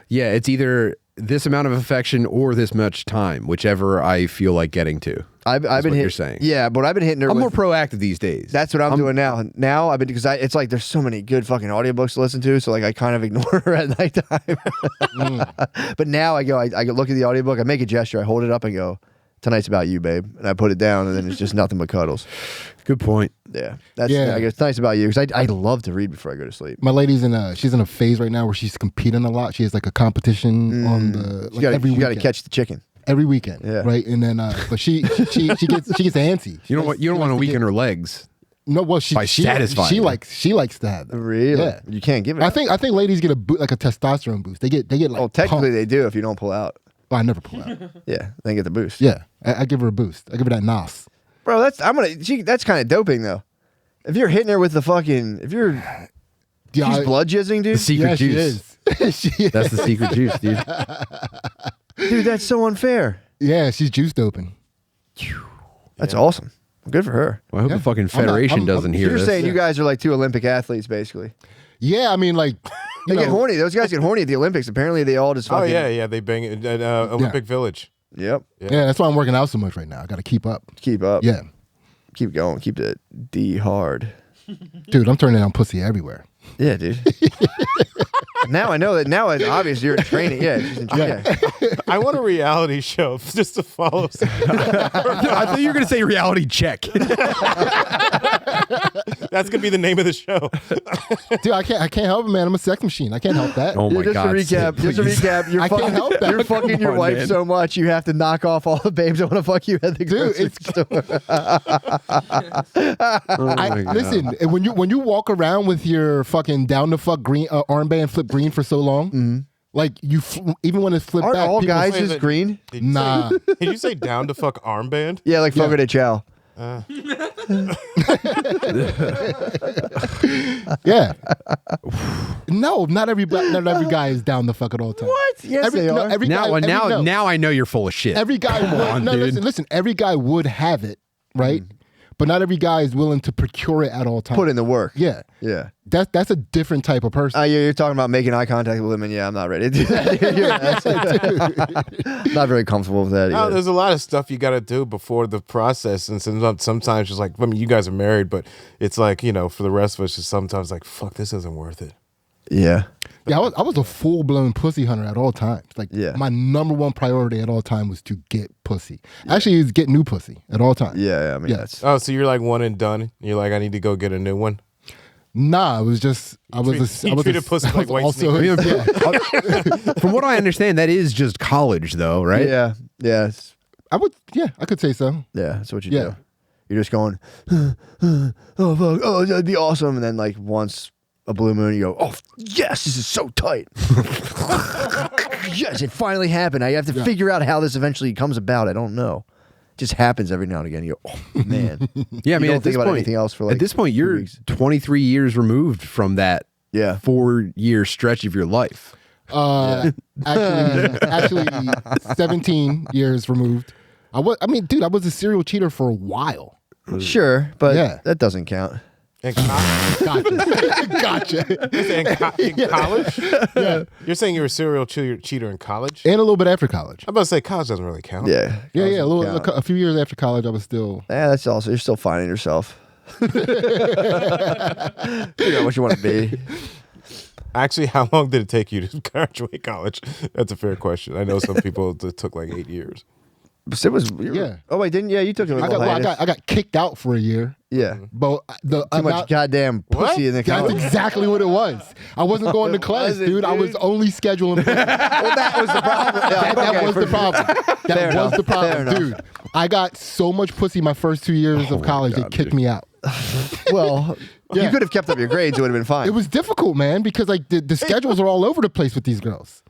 Yeah, it's either this amount of affection or this much time, whichever I feel like getting to. I've been hitting. You're saying. Yeah, but I've been hitting her. I'm more proactive these days. That's what I'm doing now. Now I've been because it's like there's so many good fucking audiobooks to listen to, so like I kind of ignore her at nighttime. But now I look at the audiobook, I make a gesture, I hold it up, and go, "Tonight's about you, babe," and I put it down, and then it's just nothing but cuddles. Good point. Yeah, I guess tonight's about you because I love to read before I go to sleep. My lady's she's in a phase right now where she's competing a lot. She has like a competition on the every weekend. You got to catch the chicken. Every weekend, yeah. Right? And then, but she gets antsy. You don't want to weaken her legs. No, well, by satisfying. She likes that. Really? Yeah. You can't give it. I think ladies get a testosterone boost. They get like. Oh, technically they do if you don't pull out. Well, I never pull out. Yeah, they get the boost. Yeah, I give her a boost. I give her that nos. Bro, that's kind of doping though. If you're hitting her with the fucking, she's blood jizzing, dude. The secret juice. She is. That's the secret juice, dude. Dude, that's so unfair. Yeah, she's juice doping. That's awesome. Good for her. Well, I hope the fucking federation doesn't hear You're this. saying you guys are like two Olympic athletes, basically. Yeah, I mean, like, They get horny. Those guys get horny at the Olympics. Apparently, they all just Oh fucking. yeah, they bang it at Olympic Village. Yep. Yeah, that's why I'm working out so much right now. I got to keep up. Keep up. Yeah. Keep going. Keep the D hard. Dude, I'm turning down pussy everywhere. Yeah, dude. Now I know that. Now it's obvious you're in training. Yeah. I want a reality show just to follow. I thought you were gonna say reality check. That's gonna be the name of the show. Dude, I can't help it, man. I'm a sex machine. I can't help that. Oh my just god! to recap, you're I can't fucking, help that. you're fucking your on, wife man. so much you have to knock off all the babes that want to fuck you at the Dude, grocery store. Listen, when you walk around with your fucking down the fuck green armband flip green for so long, like even when it's flipped Aren't back, all people guys say- just green? Did you Nah. Say, did you say down to fuck armband? Yeah, like Fogo de Chao. Yeah. No, not every guy is down the fuck at all times. What? Yes, they are. Every guy, Now I know you're full of shit. every guy would. on, No, dude. listen. Every guy would have it, right? But not every guy is willing to procure it at all times. Put in the work. Yeah, Yeah. that's a different type of person. You're talking about making eye contact with women. Yeah, I'm not ready to do that. Not very comfortable with that No, either. there's a lot of stuff you got to do before the process, and sometimes just like, I mean, you guys are married, but it's like, you know, for the rest of us, just sometimes like, fuck, this isn't worth it. Yeah. Yeah, I was a full blown pussy hunter at all times. Like, Yeah. my number one priority at all time was to get pussy. Actually, it was get new pussy at all times. Yeah, I mean, Yeah. that's... Oh, so you're like one and done? You're like, I need to go get a new one? Nah, it was just I was treated pussy I like was white also sneakers. From what I understand, that is just college, though, right? Yeah. Yeah. I could say so. Yeah, that's what you Yeah. do. You're just going, oh, fuck, oh, that'd be awesome. And then, like, once a blue moon, you go, oh, yes, this is so tight. Yes, it finally happened. I have to figure out how this eventually comes about. I don't know. It just happens every now and again. You go, oh, man. Yeah, I mean, don't at think this about point, anything else for, like, at this point, 2 you're weeks. 23 years removed from that Yeah. 4-year stretch of your life. Actually 17 years removed. I was a serial cheater for a while. Sure, but Yeah. that doesn't count. In gotcha. In college? Yeah. You're saying you were a serial cheater in college? And a little bit after college. I'm about to say college doesn't really count. Yeah. Yeah, Doesn't count. a few years after college, I was still. Yeah, that's also, you're still finding yourself. Figure out what you want to be. Actually, how long did it take you to graduate college? That's a fair question. I know some people it took like 8 years. Sid was, Yeah. Oh, wait, didn't, you took a little hiatus. I got kicked out for a year. Yeah. But the Too much goddamn pussy in the That's college. exactly what it was. I wasn't going to class, Was it, dude. I was dude? only scheduling. Well, that was the problem. Yeah, That was the problem. That Fair was enough. the Fair problem, enough. dude. I got so much pussy my first 2 years of college, they kicked me out. Well, you Yeah. could have kept up your grades. It would have been fine. It was difficult, man, because like the schedules are all over the place with these girls.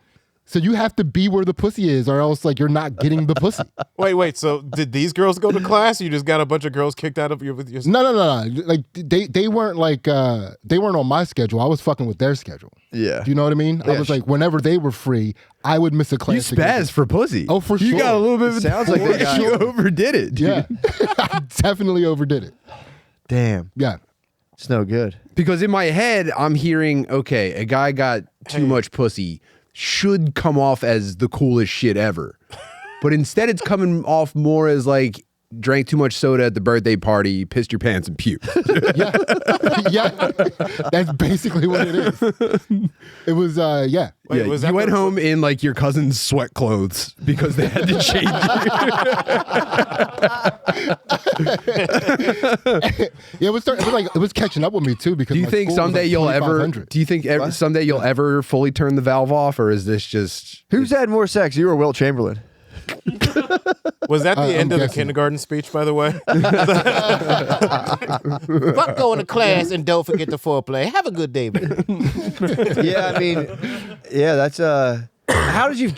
So you have to be where the pussy is, or else like you're not getting the pussy. Wait. So did these girls go to class? Or you just got a bunch of girls kicked out of your? No. Like they weren't like they weren't on my schedule. I was fucking with their schedule. Yeah. Do you know what I mean? I was like, whenever they were free, I would miss a class. You to go spaz for pussy. Oh, for You sure. got a little bit of Sounds like they got- you overdid it. Dude. Yeah, I definitely overdid it. Damn. Yeah. It's no good. Because in my head, I'm hearing, okay, a guy got too much pussy, should come off as the coolest shit ever. But instead, it's coming off more as like, drank too much soda at the birthday party, pissed your pants and puked. Yeah. That's basically what it is. It was yeah. Wait, Yeah, was you that went the- home in like your cousin's sweat clothes because they had to change Yeah, it was catching up with me too because Do you my think school was, someday like, you'll ever? 2,500. Do you think someday you'll ever fully turn the valve off, or is this just? Who's had more sex, you or Wilt Chamberlain? Was that the end I'm of the guessing. kindergarten speech, by the way? Fuck going to class and don't forget the foreplay. Have a good day, man. Yeah, I mean, yeah, that's how'd you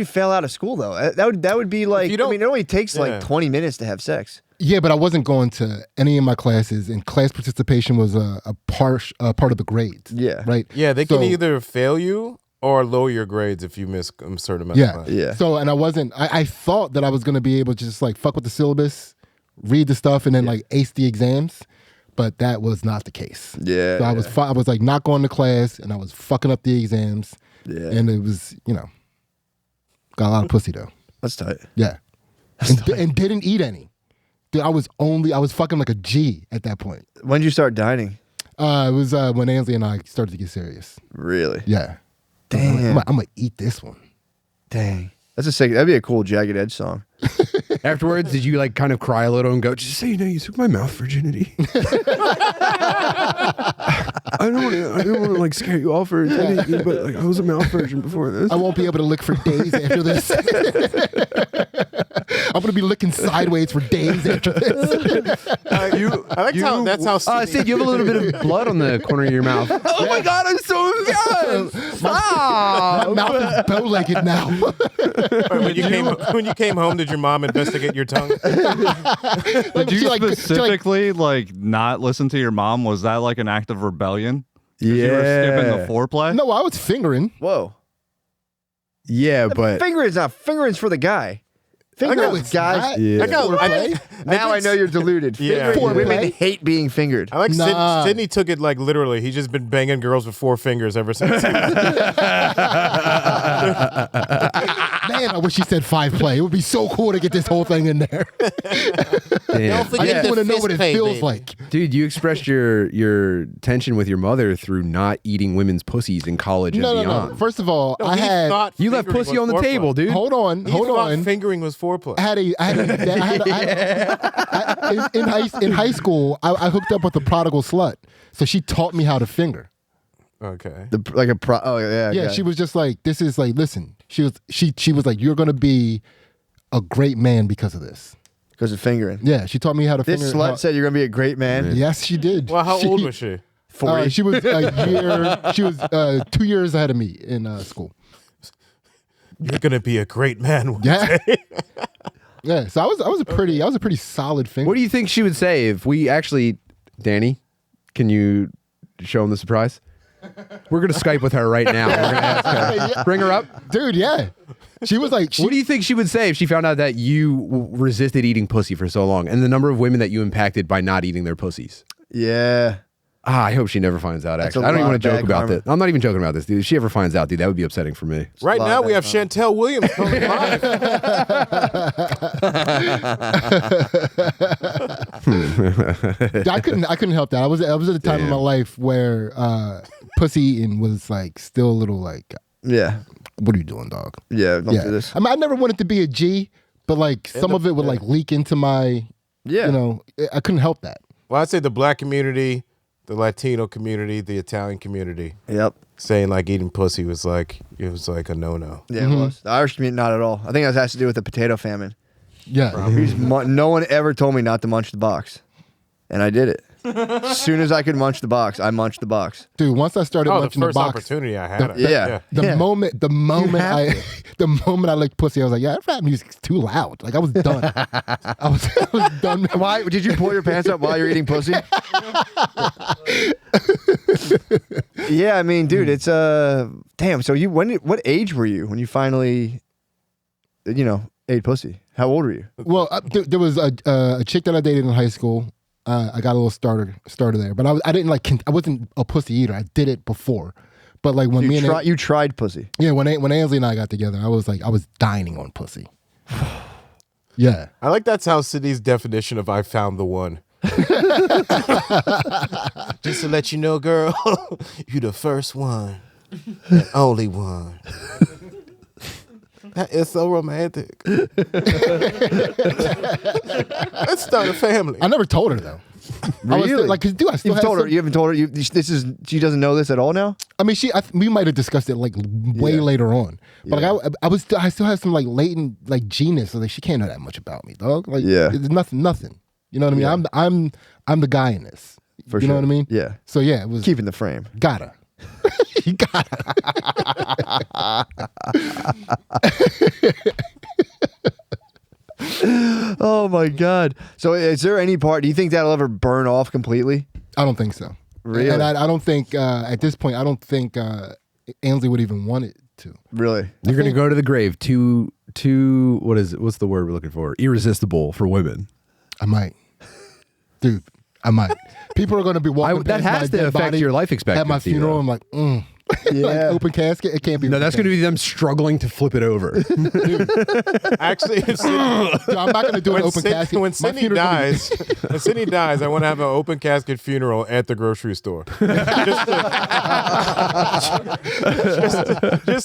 fail out of school though? That would be like, you I don't- mean, it only takes Yeah. like 20 minutes to have sex. Yeah, but I wasn't going to any of my classes, and class participation was a part of the grades. Yeah. Right. Yeah, they can So- either fail you or lower your grades if you miss a certain amount of Yeah. class. Yeah. So, and I wasn't. I thought that I was going to be able to just like fuck with the syllabus, read the stuff, and then like ace the exams. but that was not the case. Yeah. So I was like not going to class, and I was fucking up the exams. Yeah. And it was, got a lot of pussy though. That's tight. Yeah. And didn't eat any. Dude, I was fucking like a G at that point. When did you start dining? It was when Ansley and I started to get serious. Really? Yeah. Damn. I'm gonna eat this one. Dang. That'd be a cool Jagged Edge song. Afterwards, did you like kind of cry a little and go, just so you know, you took my mouth virginity? I don't want to like scare you off or anything, but like I was a mouth virgin before this. I won't be able to lick for days after this. I'm gonna be licking sideways for days after this. I like how that's how. Sid, you have a little bit of blood on the corner of your mouth. Oh my God, I'm so embarrassed. My mouth is bow-legged now. When you came home, did your mom investigate your tongue? Did you specifically like not listen to your mom? Was that like an act of rebellion? Yeah. You were skipping the foreplay? No, I was fingering. Whow. Yeah, but Fingering's for the guy. Fingering with guys. yeah. Now I know you're deluded. Yeah. Women hate being fingered. I like Nah. Sidney took it like literally. He's just been banging girls with 4 fingers ever since. Man, I wish he said 5 play. It would be so cool to get this whole thing in there. damn. I just want to know what it feels like. Dude, you expressed your tension with your mother through not eating women's pussies in college and No. beyond. First of all, No, I he had. thought You left fingering pussy was on the foreplay. table, dude. Hold on. He thought fingering was foreplay. In high school, I hooked up with a prodigal slut, so she taught me how to finger. Okay. Yeah, she was just like, this is like, listen. She was like, you're gonna be a great man because of this. Because of fingering. Yeah, she taught me how to This finger. slut said you're going to be a great man. Yes, she did. Well, how old was she? 40. She was a year. She was 2 years ahead of me in school. You're gonna be a great man. Yeah. Yeah. So I was a pretty solid finger. What do you think she would say if we actually, Danny, can you show him the surprise? We're going to Skype with her right now. We're going to ask her. Yeah. Bring her up. Dude, yeah. She was like, What do you think she would say if she found out that you resisted eating pussy for so long and the number of women that you impacted by not eating their pussies? Yeah. I hope she never finds out, That's actually. a I don't even lot want to of joke bad about karma. this. I'm not even joking about this, dude. If she ever finds out, dude, that would be upsetting for me. Right lot now of we have that Chantel Williams coming live. I couldn't help that. I was at a time in my life where pussy eating was like still a little like, Yeah. what are you doing, dog? Yeah. Don't do this. I mean, I never wanted to be a G, but like some of it would like leak into my, Yeah. I couldn't help that. Well, I'd say the black community, the Latino community, the Italian community, Yep. saying like eating pussy was like a no-no. Yeah, it was. The Irish community, not at all. I think that has to do with the potato famine. Yeah. No one ever told me not to munch the box. And I did it. As soon as I could munch the box, I munched the box. Dude, once I started Oh, the munching the first box, opportunity I had. Yeah. the moment have the moment I licked pussy, I was like, yeah, that rap music's too loud. Like I was done. I was done. Why did you pull your pants up while you're eating pussy? Yeah, I mean, dude, it's damn. So what age were you when you finally, ate pussy? How old were you? Well, there was a chick that I dated in high school. I got a little starter there, but I didn't I wasn't a pussy eater. I did it before, but like when You tried pussy. yeah, when Ansley and I got together, I was dining on pussy. Yeah. I like that's how Sidney's definition of I found the one. Just to let you know, girl, you the first one, and only one. That is so romantic. Let's start a family. I never told her though. I was Really? like, 'cause, dude, I still You had told her. some- You haven't told her. She doesn't know this at all now. I mean, we might have discussed it like way later on, but like I still have some like latent like genius. So like she can't know that much about me, dog. Like, it's nothing. You know what I mean? I'm the guy in this. For you know sure. what I mean? Yeah. So yeah, it was Keeping the frame. gotta. You gotta. Oh my God. So is there any part? Do you think that'll ever burn off completely? I don't think so. Really? And I don't think at this point I don't think Ansley would even want it to. Really? You're going to go to the grave. Too, what is it? What's the word we're looking for? Irresistible for women. I might, dude. I might. People are going to be walking that past my has to dead affect body your life expectancy. at my funeral. though. I'm like, like Yeah. open casket. It can't be. No, open that's going to casket. be them struggling to flip it over. Actually, Dude, I'm not going to do an open casket. when My Sidney funeral's gonna be- dies, when Sidney dies, I want to have an open casket funeral at the grocery store, just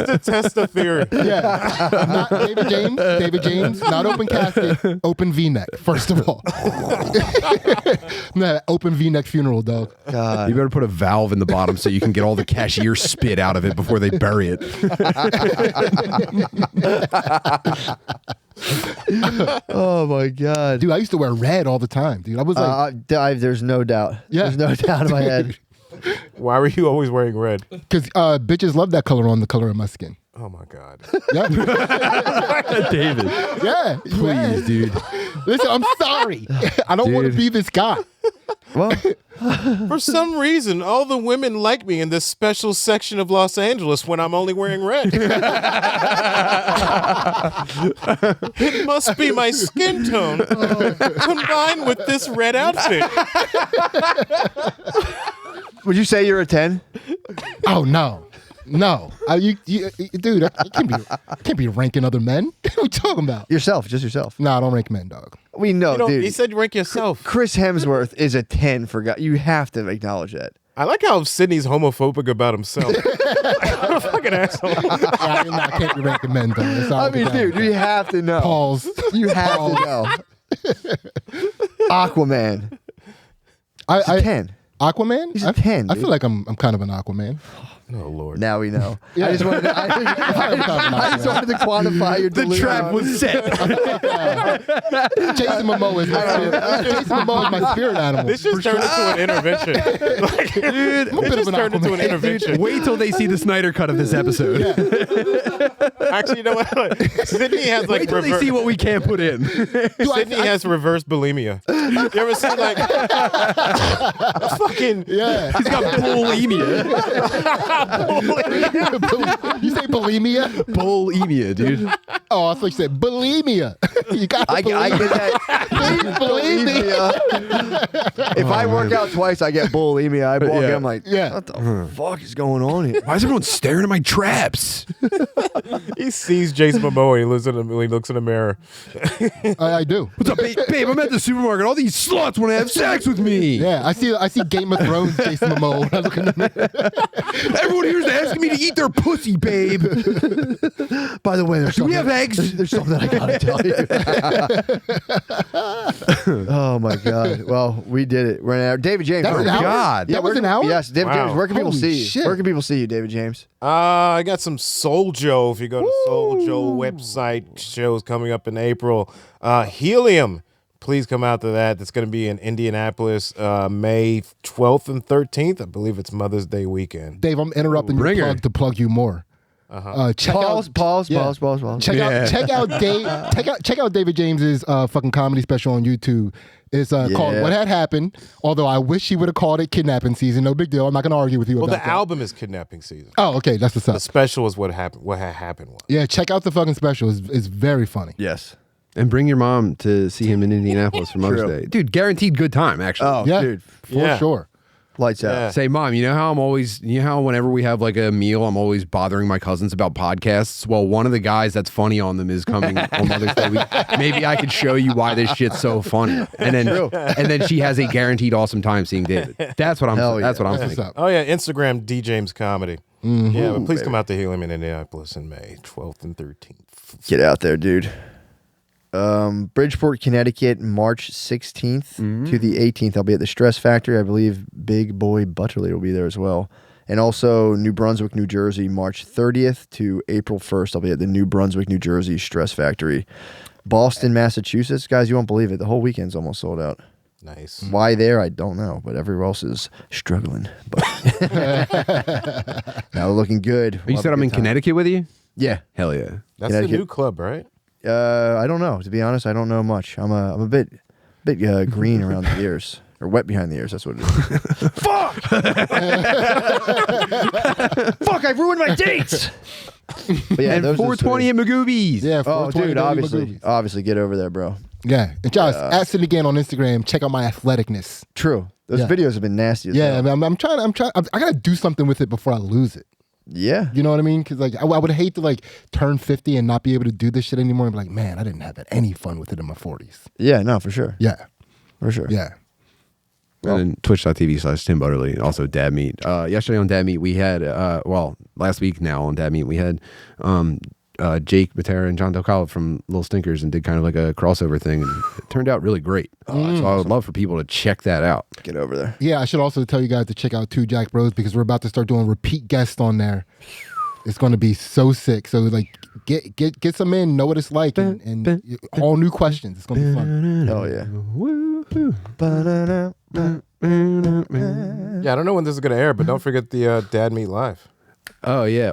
to test the theory. Yeah, not David James. David James, not open casket, open V-neck. First of all, nah, open V-neck funeral, dog. God. You better put a valve in the bottom so you can get all the cashier spit out of it before they bury it. Oh my God. Dude, I used to wear red all the time, dude. I was like, There's no doubt. Yeah. There's no doubt in my head. Why were you always wearing red? because bitches love that color on the color of my skin. Oh my God. Yeah, David. yeah. Please, dude. Listen, I'm sorry. I don't want to Dude. be this guy. Well, For some reason, all the women like me in this special section of Los Angeles when I'm only wearing red. It must be my skin tone combined with this red outfit. would you say you're a 10? Oh no. No, dude, I can't be ranking other men. What are we talking about? Yourself, just yourself. No, I don't rank men, dog. We know, You know, dude. he said rank yourself. Chris Hemsworth is a 10 for God. You have to acknowledge that. I like how Sidney's homophobic about himself. What a fucking asshole. I can't be ranking men, dog. That's all I mean, dude, you have to know. Pause. You have to know. Aquaman. He's a 10. Aquaman? He's a 10, I dude. feel like I'm kind of an Aquaman. Oh, Lord. Now we know. Yeah. I just wanted to, I just wanted to quantify your delusion. set. Jason Momoa is my spirit. Jason Momoa is my spirit animal. This just turned into an intervention. Like, I'm dude, a bit it of just an turned into an Aquaman. intervention. Wait till they see the Snyder cut of this episode. Actually, you know what? Sidney has like Wait till they see what we can't put in. Sidney has reverse bulimia. You ever see like fucking Yeah. He's got bulimia. You say bulimia? Bulimia, dude. Oh, I thought you said bulimia. You got I get that. Please believe me. Bulimia. If I work out twice, I get bulimia. I walk in, I'm like, Yeah. what the fuck is going on here? Why is everyone staring at my traps? he sees Jason Momoa. He looks in the mirror. I do. What's up, babe? I'm at the supermarket. All these sluts want to have sex with me. Yeah, I see Game of Thrones Jason Momoa when I look in the mirror. Everyone here's asking me to eat their pussy, babe. By the way, there's Do we something, have eggs? there's something I gotta tell you. Oh my God. Well, we did it. We're in our David James. That was an hour? God. That was where an can- hour? Yes, David Wow. James. Where can people Holy see you? shit. Where can people see you, David James? I got some Soul Joe. If you go to Soul Joe website, shows coming up in April. Helium. Please come out to that. That's going to be in Indianapolis, May 12th and 13th. I believe it's Mother's Day weekend. Dave, I'm interrupting your Ringer. plug to plug you more. Check Pause, out, pause, yeah. pause, pause, pause. Check out David James's fucking comedy special on YouTube. It's called Yeah. What Had Happened. Although I wish he would have called it Kidnapping Season. No big deal. I'm not gonna argue with you Well, about the that. album is Kidnapping Season. Oh, okay, that's what's The up. special is what happened. What had happened was. Yeah, check out the fucking special. It's very funny. Yes. And bring your mom to see him in Indianapolis for Mother's True. Day. Dude, guaranteed good time, actually. Oh, Yeah, dude. for Yeah. sure. Lights out. Yeah. Say, Mom, you know how whenever we have like a meal, I'm always bothering my cousins about podcasts? Well, one of the guys that's funny on them is coming on Mother's Day week. Maybe I could show you why this shit's so funny. And then she has a guaranteed awesome time seeing David. That's what I'm Hell that's yeah. what I'm That's what's thinking. up. Oh, yeah. Instagram, D. James Comedy. Yeah, but please come out to Helium in Indianapolis in May 12th and 13th. Get out there, dude. Bridgeport, Connecticut, March 16th to the 18th. I'll be at the Stress Factory. I believe Big Boy Butterly will be there as well. And also New Brunswick, New Jersey, March 30th to April 1st. I'll be at the New Brunswick, New Jersey Stress Factory. Boston, Massachusetts. Guys, you won't believe it. The whole weekend's almost sold out. Nice. Why there, I don't know, but everywhere else is struggling. But now looking good. You said I'm in Connecticut with you? Yeah. Hell yeah. That's the Connecticut. new club, right? I don't know. To be honest, I don't know much. I'm a bit green around the ears, or wet behind the ears. That's what it is. Fuck! Fuck! I've ruined my dates. But yeah, And those are the 420 at Magoobies. Yeah, Oh, 420 dude, Baby obviously get over there, bro. Yeah, and Josh, at Sidney Gantt on Instagram. Check out my athleticness. True. Those videos have been nasty. As Yeah, hell. I mean, I'm trying. I gotta do something with it before I lose it. Yeah. You know what I mean? Because like I would hate to like turn 50 and not be able to do this shit anymore and be like, man, I didn't have any fun with it in my 40s. Yeah. No, for sure. Yeah, For sure. yeah. And then twitch.tv/Tim Butterly. Also Dad Meat. Yesterday on Dad Meat we had last week now on Dad Meat we had Jake Matera and John Dogcalling from Little Stinkers and did kind of like a crossover thing, and it turned out really great. So I would love for people to check that out. Get over there. Yeah, I should also tell you guys to check out Two Jack Bros because we're about to start doing repeat guests on there. It's going to be so sick. So like get some in, know what it's like, and all new questions. It's going to be fun. Oh yeah. Yeah, I don't know when this is gonna air, but don't forget the Dad Meat Live. Oh yeah.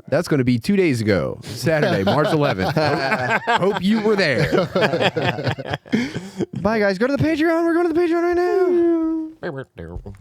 That's going to be 2 days ago, Saturday, March 11th. Hope you were there. Bye guys. Go to the Patreon. We're going to the Patreon right now.